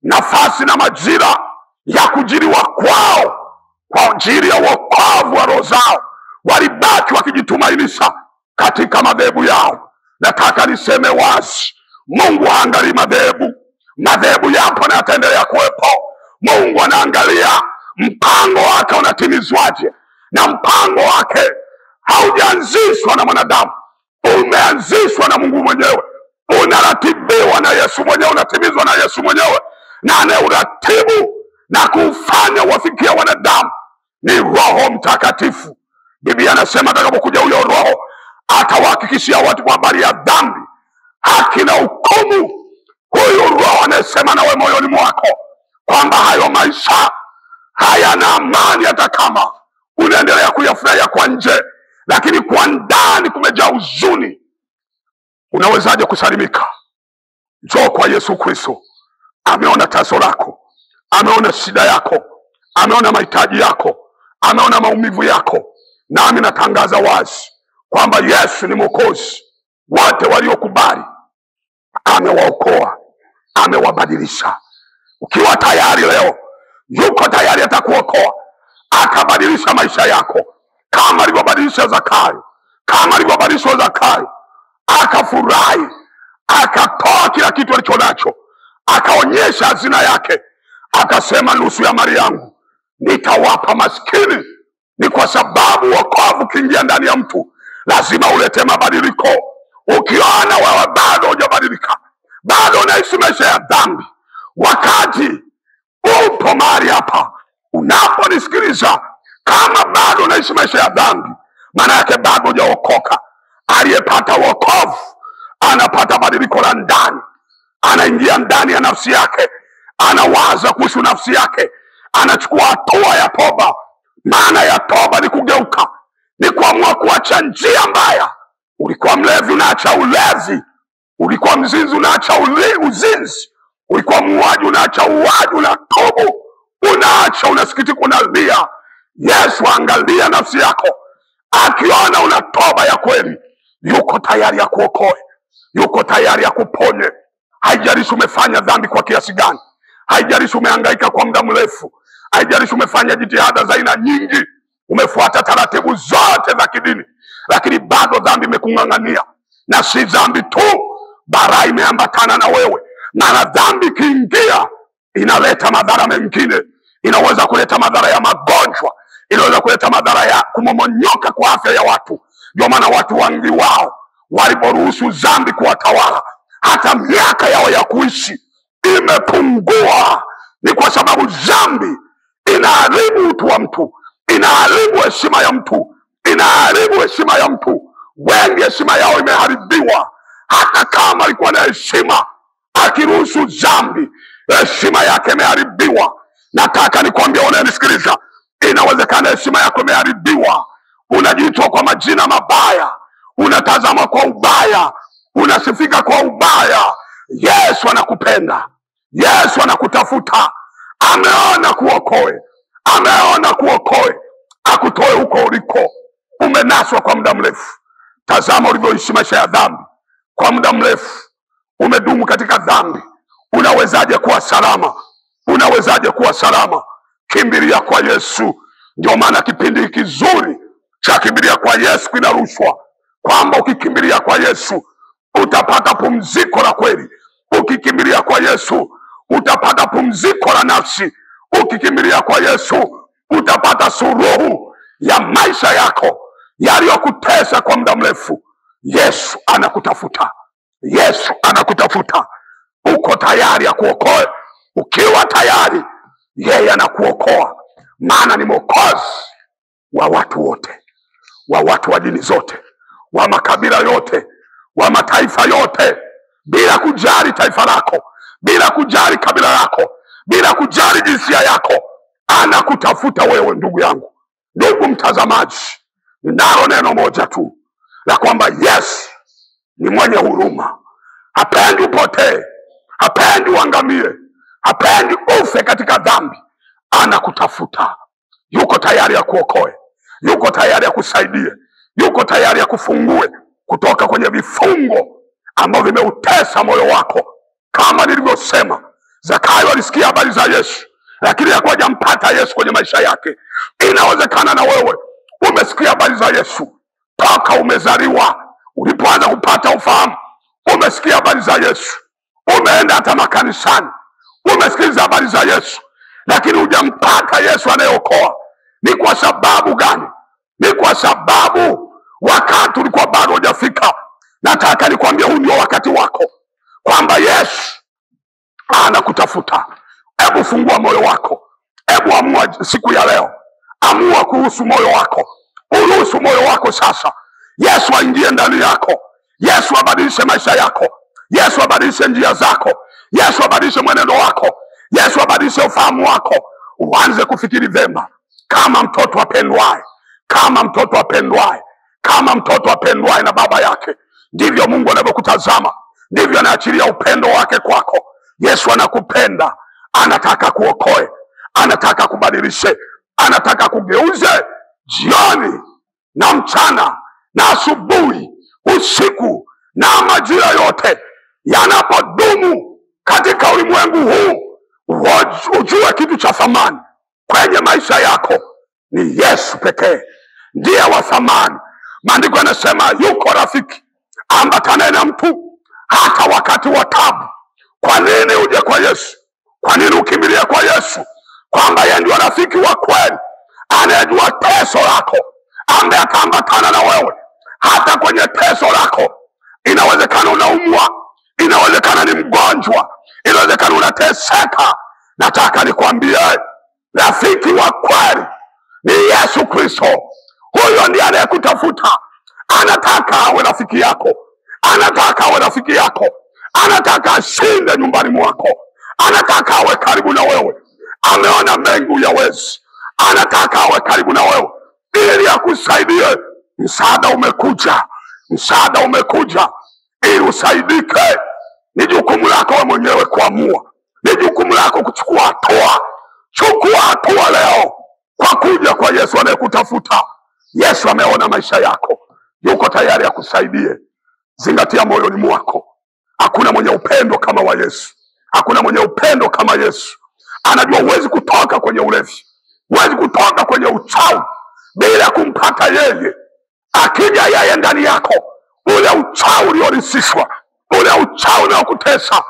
nafasi na majira ya kujiriwa kwao kwa ajili ya wokovu wa roho zao. Walibaki wakijitumainisha katika madhehebu yao. Nataka niseme wazi, Mungu haangalii madhehebu. Madhehebu yapo na yataendelea kuwepo. Mungu anaangalia mpango wake unatimizwaje, na mpango wake haujaanzishwa na mwanadamu, umeanzishwa na Mungu mwenyewe. Unaratibiwa na Yesu mwenyewe, unatimizwa na Yesu mwenyewe, na anayeuratibu na kuufanya uwafikia wanadamu ni Roho Mtakatifu. Biblia anasema atakapokuja huyo Roho atawahakikishia watu kwa habari ya dhambi, haki na hukumu. Huyu Roho anasema nawe moyoni mwako kwamba hayo maisha hayana amani, hata kama unaendelea kuyafurahia kwa nje, lakini kwa ndani kumejaa huzuni. Unawezaje kusalimika? Njoo kwa Yesu Kristo. Ameona taso lako, ameona shida yako, ameona mahitaji yako, ameona maumivu yako. Nami natangaza wazi kwamba Yesu ni Mwokozi. Wote waliokubali amewaokoa, amewabadilisha. Ukiwa tayari leo, yuko tayari atakuokoa, akabadilisha maisha yako, kama alivyobadilisha Zakayo. Kama alivyobadilisha Zakayo, akafurahi, akatoa kila kitu alichonacho, akaonyesha hazina yake, akasema nusu ya mali yangu nitawapa maskini. Ni kwa sababu wokovu ukiingia ndani ya mtu lazima ulete mabadiliko. Ukiona wewe bado hujabadilika, bado unaishi maisha ya dhambi, wakati upo mahali hapa unaponisikiliza, kama bado unaishi maisha ya dhambi, maana yake bado hujaokoka. Aliyepata wokovu anapata badiliko la ndani, anaingia ndani ya nafsi yake, anawaza kuhusu nafsi yake, anachukua hatua ya toba. Maana ya toba ni kugeuka, ni kuamua kuacha njia mbaya. Ulikuwa mlevi, unaacha ulevi. Ulikuwa mzinzi, unaacha uzinzi. Ulikuwa muuaji, unaacha uuaji, unatubu, unaacha, unasikitika, unalia. Yesu angalia nafsi yako, akiona una toba ya kweli, yuko tayari ya kuokoe, yuko tayari ya kuponye. Haijalishi umefanya dhambi kwa kiasi gani, haijalishi umehangaika kwa muda mrefu, haijalishi umefanya jitihada za aina nyingi, umefuata taratibu zote za kidini, lakini bado dhambi imekung'ang'ania. Na si dhambi tu, bara imeambatana na wewe. Na dhambi ikiingia inaleta madhara mengine. Inaweza kuleta madhara ya magonjwa, inaweza kuleta madhara ya kumomonyoka kwa afya ya watu. Ndio maana watu wengi wao waliporuhusu dhambi kuwatawala, hata miaka yao ya kuishi imepungua. Ni kwa sababu dhambi inaharibu utu wa mtu, inaharibu heshima ya mtu, inaharibu heshima ya mtu. Wengi heshima yao imeharibiwa, hata kama alikuwa na heshima, akiruhusu dhambi heshima yake imeharibiwa. Nataka nikwambie unanisikiliza, inawezekana heshima yako imeharibiwa. Unajiitwa kwa majina mabaya, unatazama kwa ubaya, unasifika kwa ubaya. Yesu anakupenda, Yesu anakutafuta, ameona kuokoe, ameona kuokoe, akutoe huko uliko. Umenaswa kwa muda mrefu. Tazama ulivyoishi maisha ya dhambi kwa muda mrefu, umedumu katika dhambi. Unawezaje kuwa salama? Unawezaje kuwa salama? Kimbilia kwa Yesu. Ndio maana kipindi kizuri cha kimbilia kwa Yesu kinarushwa, kwamba ukikimbilia kwa Yesu utapata pumziko la kweli. Ukikimbilia kwa Yesu utapata pumziko la nafsi. Ukikimbilia kwa Yesu utapata suluhu ya maisha yako yaliyokutesa kwa muda mrefu. Yesu anakutafuta. Yesu anakutafuta. Uko tayari ya kuokoe? Ukiwa tayari, yeye anakuokoa, maana ni mwokozi wa watu wote, wa watu wa dini zote, wa makabila yote, wa mataifa yote, bila kujali taifa lako, bila kujali kabila lako, bila kujali jinsia yako. Anakutafuta wewe, ndugu yangu, ndugu mtazamaji. Ninalo neno moja tu la kwamba Yesu ni mwenye huruma. Hapendi upotee, hapendi uangamie, hapendi ufe katika dhambi. Anakutafuta. Yuko tayari ya kuokoe, yuko tayari ya kusaidie, yuko tayari ya kufungue kutoka kwenye vifungo ambavyo vimeutesa moyo wako. Kama nilivyosema, Zakayo alisikia habari za Yesu, lakini hakujampata Yesu kwenye maisha yake. Inawezekana na wewe umesikia habari za Yesu toka umezaliwa. Ulipoanza kupata ufahamu, umesikia habari za Yesu, umeenda hata makanisani, umesikiza habari za Yesu, lakini hujampata Yesu anayeokoa. Ni kwa sababu gani? Ni kwa sababu wakati ulikuwa bado hujafika. Nataka nikwambie, huu ndio wakati wako, kwamba Yesu anakutafuta. Hebu fungua moyo wako, hebu amua siku ya leo, amua kuhusu moyo wako. Uruhusu moyo wako sasa Yesu aingie ndani yako. Yesu abadilishe maisha yako. Yesu abadilishe njia zako. Yesu abadilishe mwenendo wako. Yesu abadilishe ufahamu wako. Uanze kufikiri vema kama mtoto apendwaye, kama mtoto apendwaye, kama mtoto apendwaye na baba yake. Ndivyo Mungu anavyokutazama, ndivyo anaachilia upendo wake kwako. Yesu anakupenda, anataka kuokoe, anataka kubadilishe, anataka kugeuze. Jioni na mchana na asubuhi, usiku na majira yote yanapodumu katika ulimwengu huu, ujue kitu cha thamani kwenye maisha yako ni Yesu pekee, ndiye wa thamani. Maandiko yanasema yuko rafiki ambatane na mtu hata wakati wa taabu. Kwa nini uje kwa Yesu? Kwa nini ukimbilia kwa Yesu? Kwamba yeye ndiye rafiki wa kweli, anayejua teso lako, ambaye ataambatana na wewe hata kwenye teso lako. Inawezekana unaumwa, inawezekana ni mgonjwa, inawezekana unateseka. Nataka nikwambie, rafiki wa kweli ni Yesu Kristo. Huyo ndiye anayekutafuta. Anataka awe rafiki yako, anataka awe rafiki yako, anataka ashinde nyumbani mwako, anataka awe karibu na wewe. Ameona mengi huyawezi, anataka awe karibu na wewe ili akusaidie. Msaada umekuja, msaada umekuja ili usaidike. Ni jukumu lako wewe mwenyewe kuamua, ni jukumu lako kuchukua hatua. Chukua hatua leo kwa kuja kwa Yesu anayekutafuta. Yesu ameona maisha yako, yuko tayari akusaidie. Zingatia moyoni mwako, hakuna mwenye upendo kama wa Yesu. Hakuna mwenye upendo kama Yesu. Anajua huwezi kutoka kwenye ulevi, huwezi kutoka kwenye uchawi bila kumpata yeye. Akija yeye ndani yako, ule uchawi uliorisishwa, ule uchawi unaokutesa,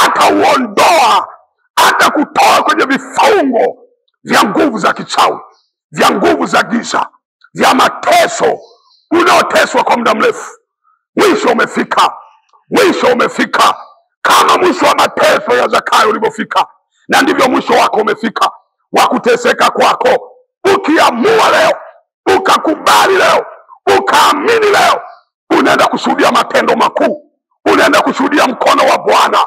atauondoa, atakutoa kwenye vifungo vya nguvu za kichawi, vya nguvu za giza, vya mateso unaoteswa kwa muda mrefu. Mwisho umefika, mwisho umefika. Kama mwisho wa mateso ya Zakayo ulivyofika, na ndivyo mwisho wako umefika wa kuteseka kwako. Ukiamua leo, ukakubali leo, ukaamini leo, unaenda kushuhudia matendo makuu, unaenda kushuhudia mkono wa Bwana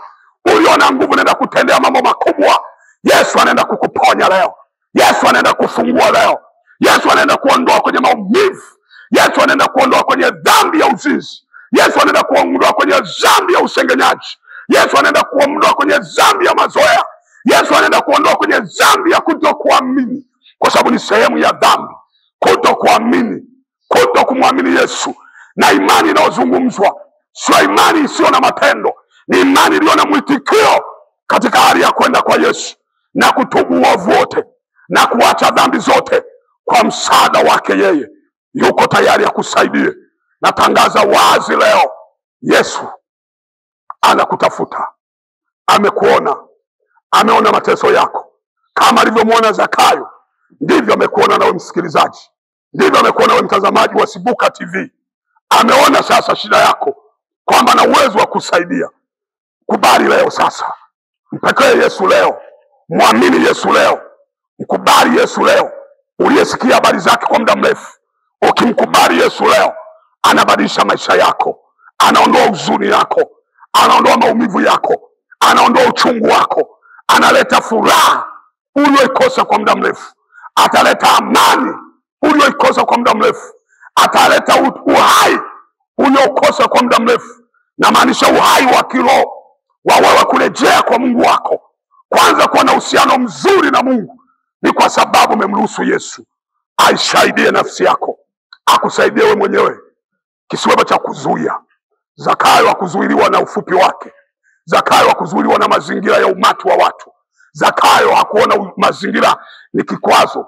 ulio na nguvu, unaenda kutendea mambo makubwa. Yesu anaenda kukuponya leo, Yesu anaenda kufungua leo, Yesu anaenda kuondoa kwenye maumivu, Yesu anaenda kuondoa kwenye dhambi ya uzinzi, Yesu anaenda kuondoa kwenye dhambi ya usengenyaji, Yesu anaenda kuondoa kwenye dhambi ya mazoea, Yesu anaenda kuondoa kwenye dhambi ya kutokuamini, kwa sababu ni sehemu ya dhambi kutokuamini, kutokumwamini Yesu. Na imani inayozungumzwa sio imani isiyo na matendo, ni imani iliyo na mwitikio katika hali ya kwenda kwa Yesu na kutubu uovu wote na kuacha dhambi zote kwa msaada wake. Yeye yuko tayari akusaidie. Natangaza wazi leo, Yesu anakutafuta, amekuona, ameona mateso yako. Kama alivyomuona Zakayo, ndivyo amekuona nawe msikilizaji, ndivyo amekuona nawe mtazamaji wa Sibuka TV. Ameona sasa shida yako, kwamba ana uwezo wa kusaidia. Kubali leo sasa, mpekee Yesu leo, muamini Yesu leo, mkubali Yesu leo. Uliyesikia habari zake kwa muda mrefu, ukimkubali Yesu leo, anabadilisha maisha yako, anaondoa huzuni yako, anaondoa maumivu yako, anaondoa uchungu wako, analeta furaha uliyoikosa kwa muda mrefu, ataleta amani uliyoikosa kwa muda mrefu, ataleta uhai uliokosa kwa muda mrefu. Na maanisha uhai wa kiroho, wa wewe kurejea kwa Mungu wako, kwanza kuwa na uhusiano mzuri na Mungu. Ni kwa sababu umemruhusu Yesu aisaidie nafsi yako, akusaidie wewe mwenyewe. Kisiwepo cha kuzuia. Zakayo hakuzuiliwa na ufupi wake, Zakayo hakuzuiliwa na mazingira ya umati wa watu. Zakayo hakuona mazingira ni kikwazo.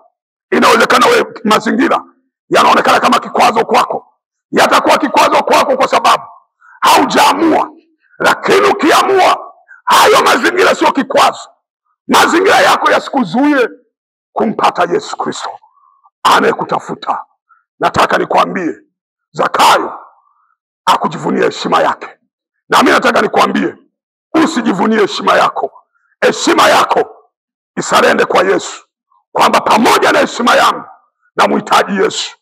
Inawezekana wewe mazingira yanaonekana kama kikwazo kwako, yatakuwa kikwazo kwako kwa sababu haujaamua. Lakini ukiamua, hayo mazingira sio kikwazo. Mazingira yako yasikuzuie kumpata Yesu Kristo anayekutafuta. Nataka nikwambie, Zakayo hakujivunia heshima yake, na mimi nataka nikwambie, usijivunie heshima yako. Heshima yako isarende kwa Yesu, kwamba pamoja na heshima yangu namhitaji Yesu,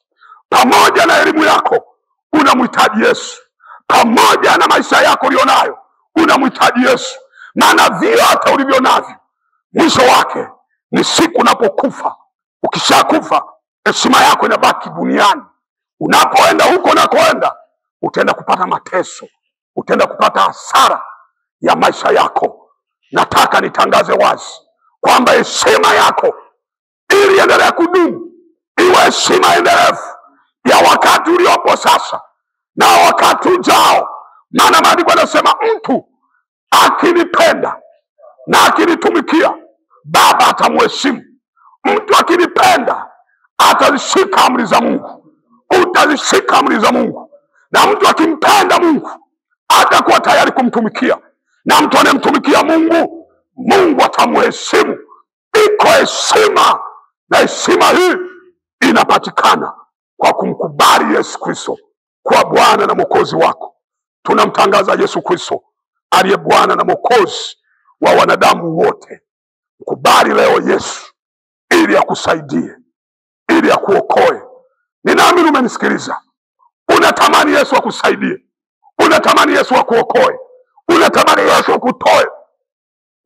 pamoja na elimu yako unamhitaji Yesu, pamoja na maisha yako ulionayo unamhitaji Yesu. Maana vyote ulivyo navyo mwisho wake ni siku unapokufa. Ukishakufa, heshima yako inabaki duniani. Unapoenda huko nakoenda, utaenda kupata mateso, utaenda kupata hasara ya maisha yako. Nataka nitangaze wazi kwamba heshima yako ili endelee kudumu, iwe heshima endelevu ya wakati uliopo sasa na wakati ujao. Maana maandiko yanasema, mtu akinipenda na akinitumikia, Baba atamheshimu. Mtu akinipenda atazishika amri za Mungu, utazishika amri za Mungu. Na mtu akimpenda Mungu atakuwa tayari kumtumikia, na mtu anayemtumikia Mungu, Mungu atamheshimu. Iko heshima, na heshima hii inapatikana kwa kumkubali Yesu Kristo kwa Bwana na Mwokozi wako. Tunamtangaza Yesu Kristo aliye Bwana na Mwokozi wa wanadamu wote. Mkubali leo Yesu ili akusaidie, ili akuokoe. Ninaamini umenisikiliza. Unatamani Yesu akusaidie, unatamani Yesu akuokoe, unatamani Yesu akutoe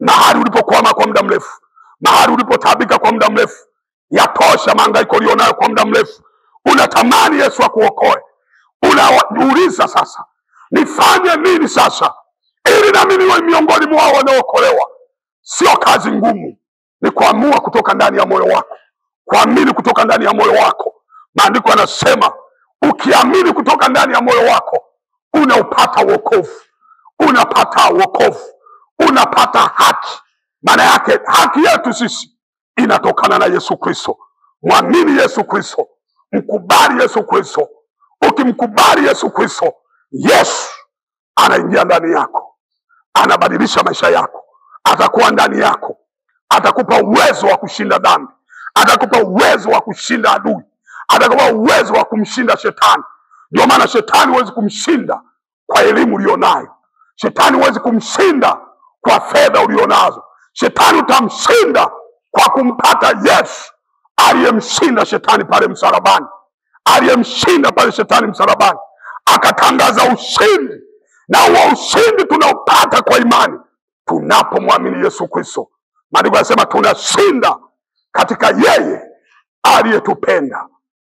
mahali ulipokwama kwa muda mrefu, mahali ulipotabika kwa muda mrefu. Yatosha mahangaiko ulionayo kwa muda mrefu. Unatamani Yesu akuokoe. Unauliza sasa, nifanye nini sasa ili na mimi niwe miongoni mwao wanaookolewa? Sio kazi ngumu, ni kuamua kutoka ndani ya moyo wako, kuamini kutoka ndani ya moyo wako. Maandiko yanasema, ukiamini kutoka ndani ya moyo wako unaupata wokovu, unapata wokovu, unapata haki. Maana yake haki yetu sisi inatokana na Yesu Kristo. Mwamini Yesu Kristo, mkubali Yesu Kristo. Ukimkubali Yesu Kristo, Yesu anaingia ndani yako, anabadilisha maisha yako, atakuwa ndani yako, atakupa uwezo wa kushinda dhambi, atakupa uwezo wa kushinda adui, atakupa uwezo wa kumshinda shetani. Ndio maana shetani huwezi kumshinda kwa elimu ulionayo, shetani huwezi kumshinda kwa fedha ulionazo. Shetani utamshinda kwa kumpata Yesu aliyemshinda shetani pale msalabani, aliyemshinda pale shetani msalabani, akatangaza ushindi. Na huo ushindi tunaopata kwa imani tunapomwamini Yesu Kristo. Maandiko yanasema tunashinda katika yeye aliyetupenda.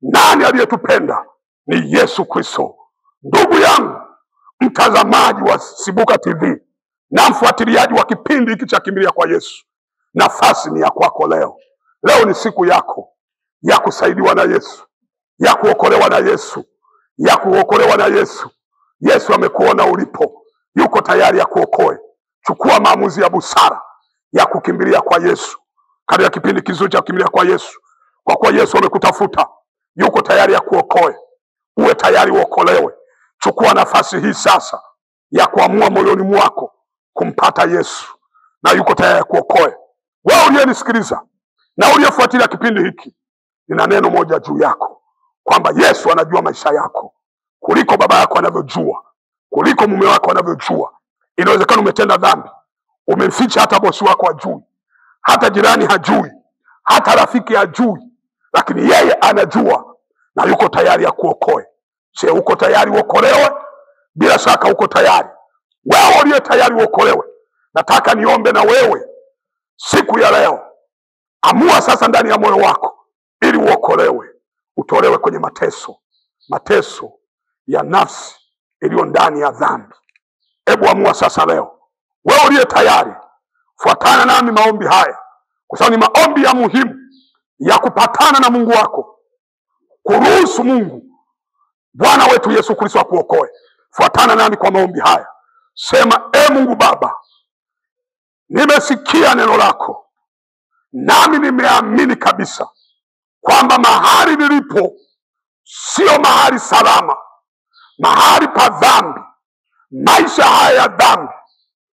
Nani aliyetupenda? Ni Yesu Kristo. Ndugu yangu mtazamaji wa Sibuka TV na mfuatiliaji wa kipindi hiki cha Kimbilia kwa Yesu, nafasi ni ya kwako leo. Leo ni siku yako ya kusaidiwa na Yesu, ya kuokolewa na Yesu, ya kuokolewa na Yesu. Yesu amekuona ulipo, yuko tayari ya kuokoe. Chukua maamuzi ya busara ya kukimbilia kwa Yesu katika kipindi kizuri cha Kimbilia kwa Yesu, kwa kuwa Yesu amekutafuta, yuko tayari ya kuokoe. Uwe tayari uokolewe. Chukua nafasi hii sasa ya kuamua moyoni mwako kumpata Yesu, na yuko tayari kuokoe. Wewe uliyenisikiliza na uliyefuatilia kipindi hiki, nina neno moja juu yako, kwamba Yesu anajua maisha yako kuliko baba yako anavyojua, kuliko mume wako anavyojua. Inawezekana umetenda dhambi, umemficha, hata bosi wako hajui, hata jirani hajui, hata rafiki hajui, lakini yeye anajua na yuko tayari ya kuokoe. Je, uko tayari uokolewe? Bila shaka uko tayari. Wewe uliye tayari uokolewe, nataka niombe na wewe siku ya leo. Amua sasa ndani ya moyo wako ili uokolewe, utolewe kwenye mateso ya nafsi iliyo ndani ya dhambi. Hebu amua sasa leo. Wewe uliye tayari, fuatana nami maombi haya, kwa sababu ni maombi ya muhimu ya kupatana na Mungu wako, kuruhusu Mungu Bwana wetu Yesu Kristo akuokoe. Fuatana nami kwa maombi haya. Sema: Mungu Baba, nimesikia neno lako, nami nimeamini kabisa kwamba mahali nilipo sio mahali salama, mahali pa dhambi. Maisha haya ya dhambi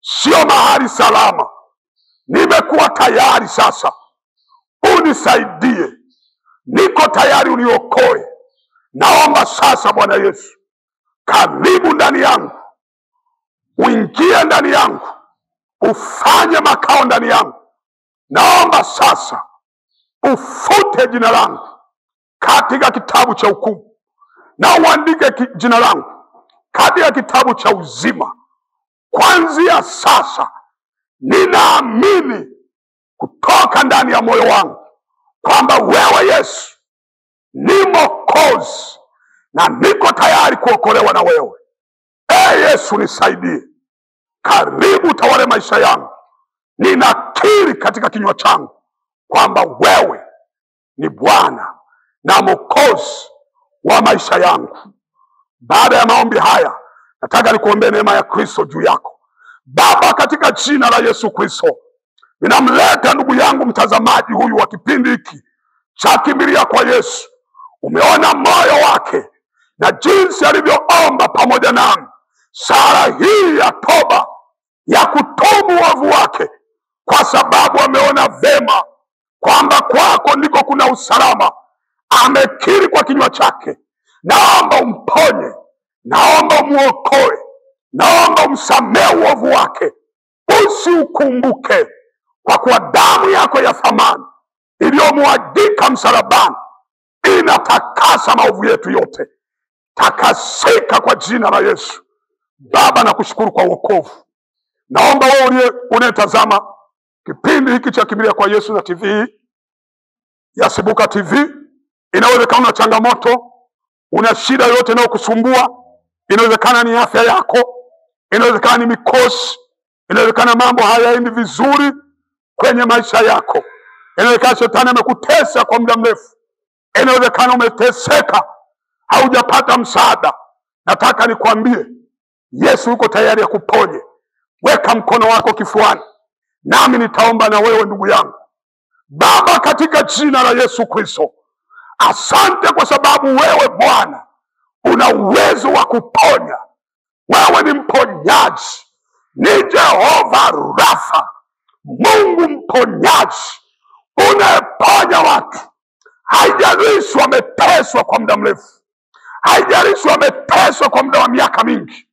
sio mahali salama. Nimekuwa tayari sasa, unisaidie. Niko tayari, uniokoe. Naomba sasa Bwana Yesu, karibu ndani yangu, uingie ndani yangu, ufanye makao ndani yangu. Naomba sasa ufute jina langu katika kitabu cha hukumu, na uandike jina langu katika kitabu cha uzima. Kuanzia sasa ninaamini kutoka ndani ya moyo wangu kwamba wewe Yesu ni Mwokozi, na niko tayari kuokolewa na wewe. Yesu nisaidie. Karibu tawale maisha yangu. Ninakiri katika kinywa changu kwamba wewe ni Bwana na Mwokozi wa maisha yangu. Baada ya maombi haya, nataka nikuombee neema ya Kristo juu yako. Baba, katika jina la Yesu Kristo, ninamleta ndugu yangu mtazamaji huyu wa kipindi hiki cha Kimbilia kwa Yesu. Umeona moyo wake na jinsi alivyoomba pamoja nami sala hii ya toba, ya kutubu uovu wake, kwa sababu ameona vema kwamba kwako ndiko kuna usalama. Amekiri kwa kinywa chake. Naomba umponye, naomba umuokoe, naomba umsamehe uovu wake, usiukumbuke, kwa kuwa damu yako ya thamani iliyomwagika msalabani inatakasa maovu yetu yote. Takasika kwa jina la Yesu. Baba, nakushukuru kwa wokovu. Naomba wewe unayetazama kipindi hiki cha Kimbilia kwa Yesu na TV ya Sibuka TV, inawezekana una changamoto, una shida yote inayokusumbua. Inawezekana ni afya yako, inawezekana ni mikosi, inawezekana mambo hayaendi vizuri kwenye maisha yako, inawezekana shetani amekutesa kwa muda mrefu, inawezekana umeteseka, haujapata msaada. Nataka nikwambie, Yesu yuko tayari ya kuponye. Weka mkono wako kifuani, nami nitaomba na wewe ndugu yangu. Baba, katika jina la Yesu Kristo, asante kwa sababu wewe Bwana una uwezo wa kuponya. Wewe ni mponyaji, ni Jehova Rafa, Mungu mponyaji, unayeponya watu. Haijalishi wameteswa kwa muda mrefu, haijalishi wameteswa kwa muda wa miaka mingi.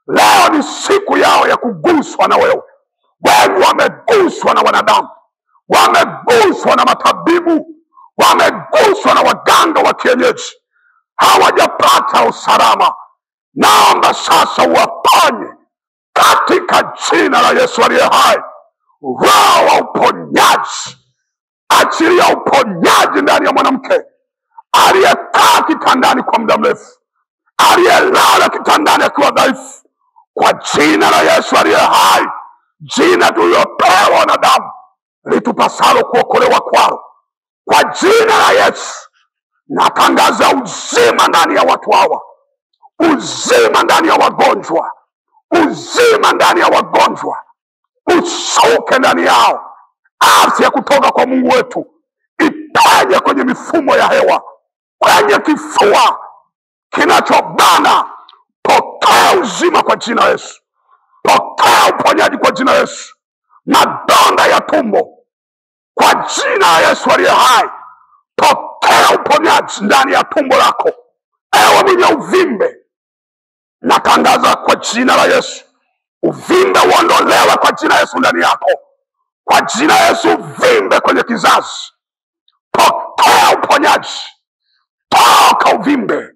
Leo ni siku yao ya kuguswa na wewe. Wengi wameguswa na wanadamu, wameguswa na matabibu, wameguswa na waganga wa kienyeji, hawajapata usalama. Naomba sasa uwaponye katika jina la Yesu aliye hai. Roho wa uponyaji, achilia uponyaji ndani ya mwanamke aliyekaa kitandani kwa muda mrefu, aliyelala kitandani akiwa dhaifu. Kwa jina la Yesu aliye hai, jina tuliyopewa na damu litupasalo kuokolewa kwalo, kwa jina la Yesu natangaza uzima ndani ya watu hawa, uzima ndani ya wagonjwa, uzima ndani ya wagonjwa, ushuke ndani yao. Afya kutoka kwa Mungu wetu ipenye kwenye mifumo ya hewa, kwenye kifua kinachobana. Pokea uzima kwa jina la Yesu. pokea uponyaji kwa jina Yesu. Madonda ya tumbo, kwa jina la Yesu aliye hai, pokea uponyaji ndani ya tumbo lako. Ewe mwenye uvimbe, natangaza kwa jina la Yesu, uvimbe uondolewe kwa jina Yesu ndani yako. Kwa jina Yesu, uvimbe kwenye kizazi, pokea uponyaji. Toka uvimbe,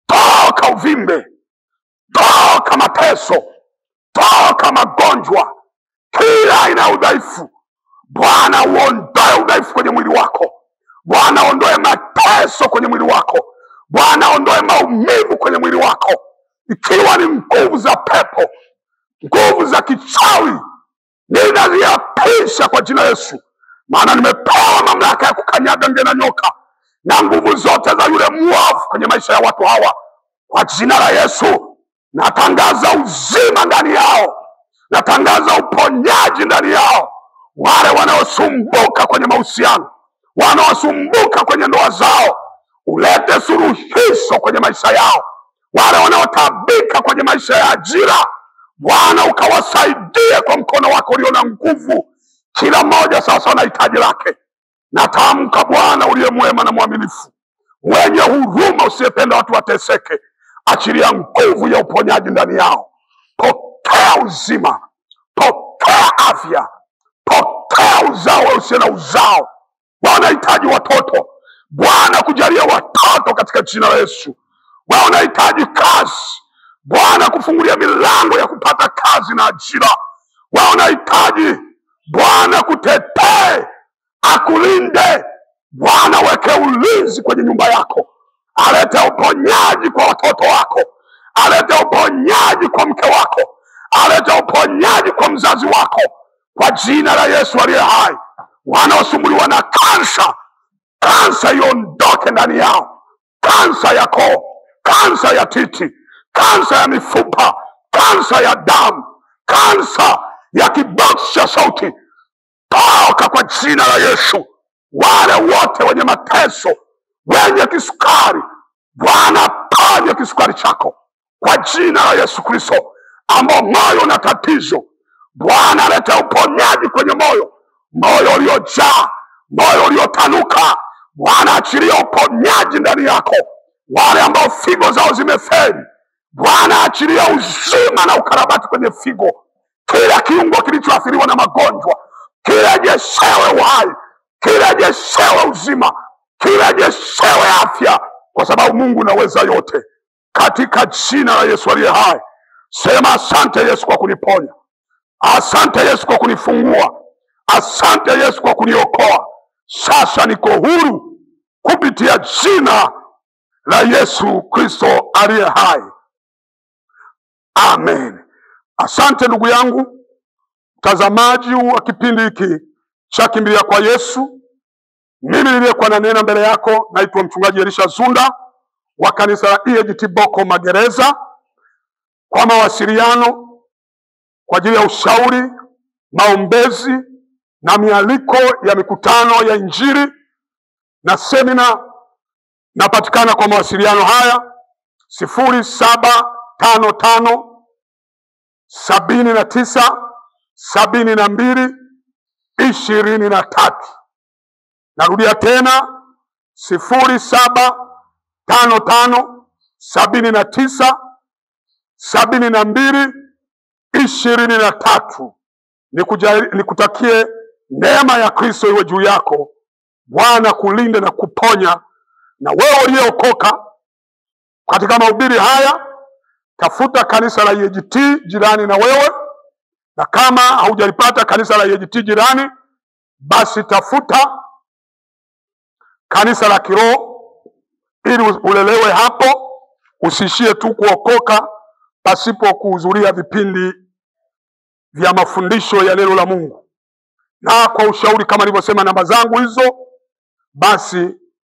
toka uvimbe, toka mateso, toka magonjwa, kila aina ya udhaifu. Bwana uondoe udhaifu kwenye mwili wako. Bwana ondoe mateso kwenye mwili wako. Bwana ondoe maumivu kwenye mwili wako, ikiwa ni nguvu za pepo, nguvu za kichawi, ninaziapisha kwa jina Yesu. Maana nimepewa mamlaka ya kukanyaga nge na nyoka na nguvu zote za yule mwovu kwenye maisha ya watu hawa. Kwa jina la Yesu natangaza uzima ndani yao, natangaza uponyaji ndani yao. Wale wanaosumbuka kwenye mahusiano, wanaosumbuka kwenye ndoa zao, ulete suluhisho kwenye maisha yao. Wale wanaotabika kwenye maisha ya ajira, Bwana ukawasaidie kwa mkono wako ulio na nguvu. Kila mmoja sasa na hitaji lake. Natamka Bwana uliye mwema na mwaminifu, mwenye huruma, usiyependa watu wateseke, achilia nguvu ya uponyaji ndani yao. Pokea uzima, pokea afya, pokea uzao usiye na uzao. Wanahitaji watoto, Bwana kujalia watoto katika jina la Yesu. Wanahitaji kazi, Bwana kufungulia milango ya kupata kazi na ajira. Wanahitaji Bwana kutetee, akulinde. Bwana weke ulinzi kwenye nyumba yako, alete uponyaji kwa watoto wako, alete uponyaji kwa mke wako, alete uponyaji kwa mzazi wako, kwa jina la Yesu aliye hai. Wanaosumbuliwa na kansa, kansa iondoke ndani yao. Kansa ya koo, kansa ya titi, kansa ya mifupa, kansa ya damu, kansa ya kiboksi cha sauti, toka kwa jina la Yesu. Wale wote wenye mateso, wenye kisukari, Bwana ponye kisukari chako kwa jina la Yesu Kristo. Ambao moyo na tatizo, Bwana alete uponyaji kwenye moyo, moyo uliojaa, moyo uliotanuka, Bwana achilia uponyaji ndani yako. Wale ambao figo zao zimefeli, Bwana achilia uzima na ukarabati kwenye figo. Kila kiungo kilichoathiriwa na magonjwa, kirejeshewe uhai, kirejeshewe uzima, kirejeshewe afya, kwa sababu Mungu naweza yote. Katika jina la Yesu aliye hai, sema asante Yesu kwa kuniponya, asante Yesu kwa kunifungua, asante Yesu kwa kuniokoa. Sasa niko huru kupitia jina la Yesu Kristo aliye hai. Amen. Asante ndugu yangu mtazamaji wa kipindi hiki cha Kimbilia kwa Yesu. Mimi niliyekuwa na nena mbele yako naitwa mchungaji Elisha Zunda wa kanisa la EAGT Boko Magereza. Kwa mawasiliano, kwa ajili ya ushauri, maombezi na mialiko ya mikutano ya Injili na semina, napatikana kwa mawasiliano haya 0755 79 72 23. Narudia tena 0755 79 72 23. Nikutakie neema ya Kristo iwe juu yako. Bwana kulinde na kuponya. Na wewe uliyeokoka katika mahubiri haya, tafuta kanisa la EAGT jirani na wewe, na kama haujalipata kanisa la EAGT jirani, basi tafuta kanisa la kiroho ili ulelewe hapo. Usishie tu kuokoka pasipo kuhudhuria vipindi vya mafundisho ya neno la Mungu. Na kwa ushauri kama nilivyosema, namba zangu hizo, basi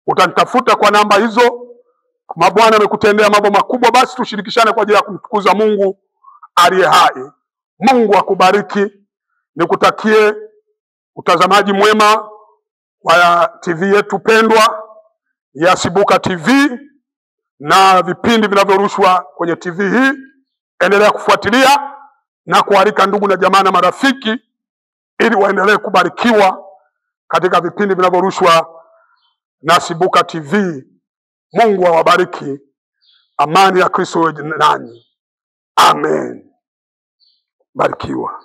utanitafuta kwa namba hizo. Kama Bwana amekutendea mambo makubwa, basi tushirikishane kwa ajili ya kumtukuza Mungu aliye hai. Mungu akubariki. Nikutakie utazamaji mwema wa TV yetu pendwa ya Sibuka TV na vipindi vinavyorushwa kwenye TV hii. Endelea kufuatilia na kualika ndugu na jamaa na marafiki ili waendelee kubarikiwa katika vipindi vinavyorushwa na Sibuka TV. Mungu awabariki. Amani ya Kristo iwe nanyi. Amen. Barikiwa.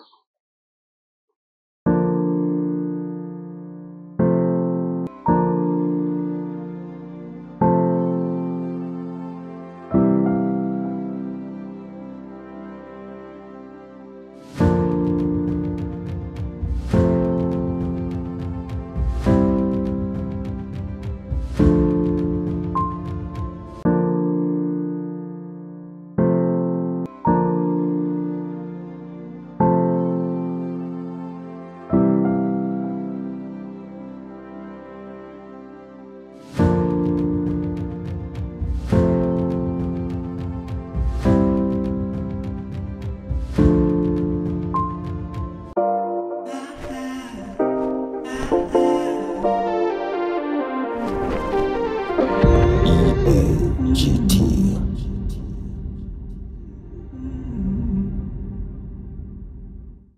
GT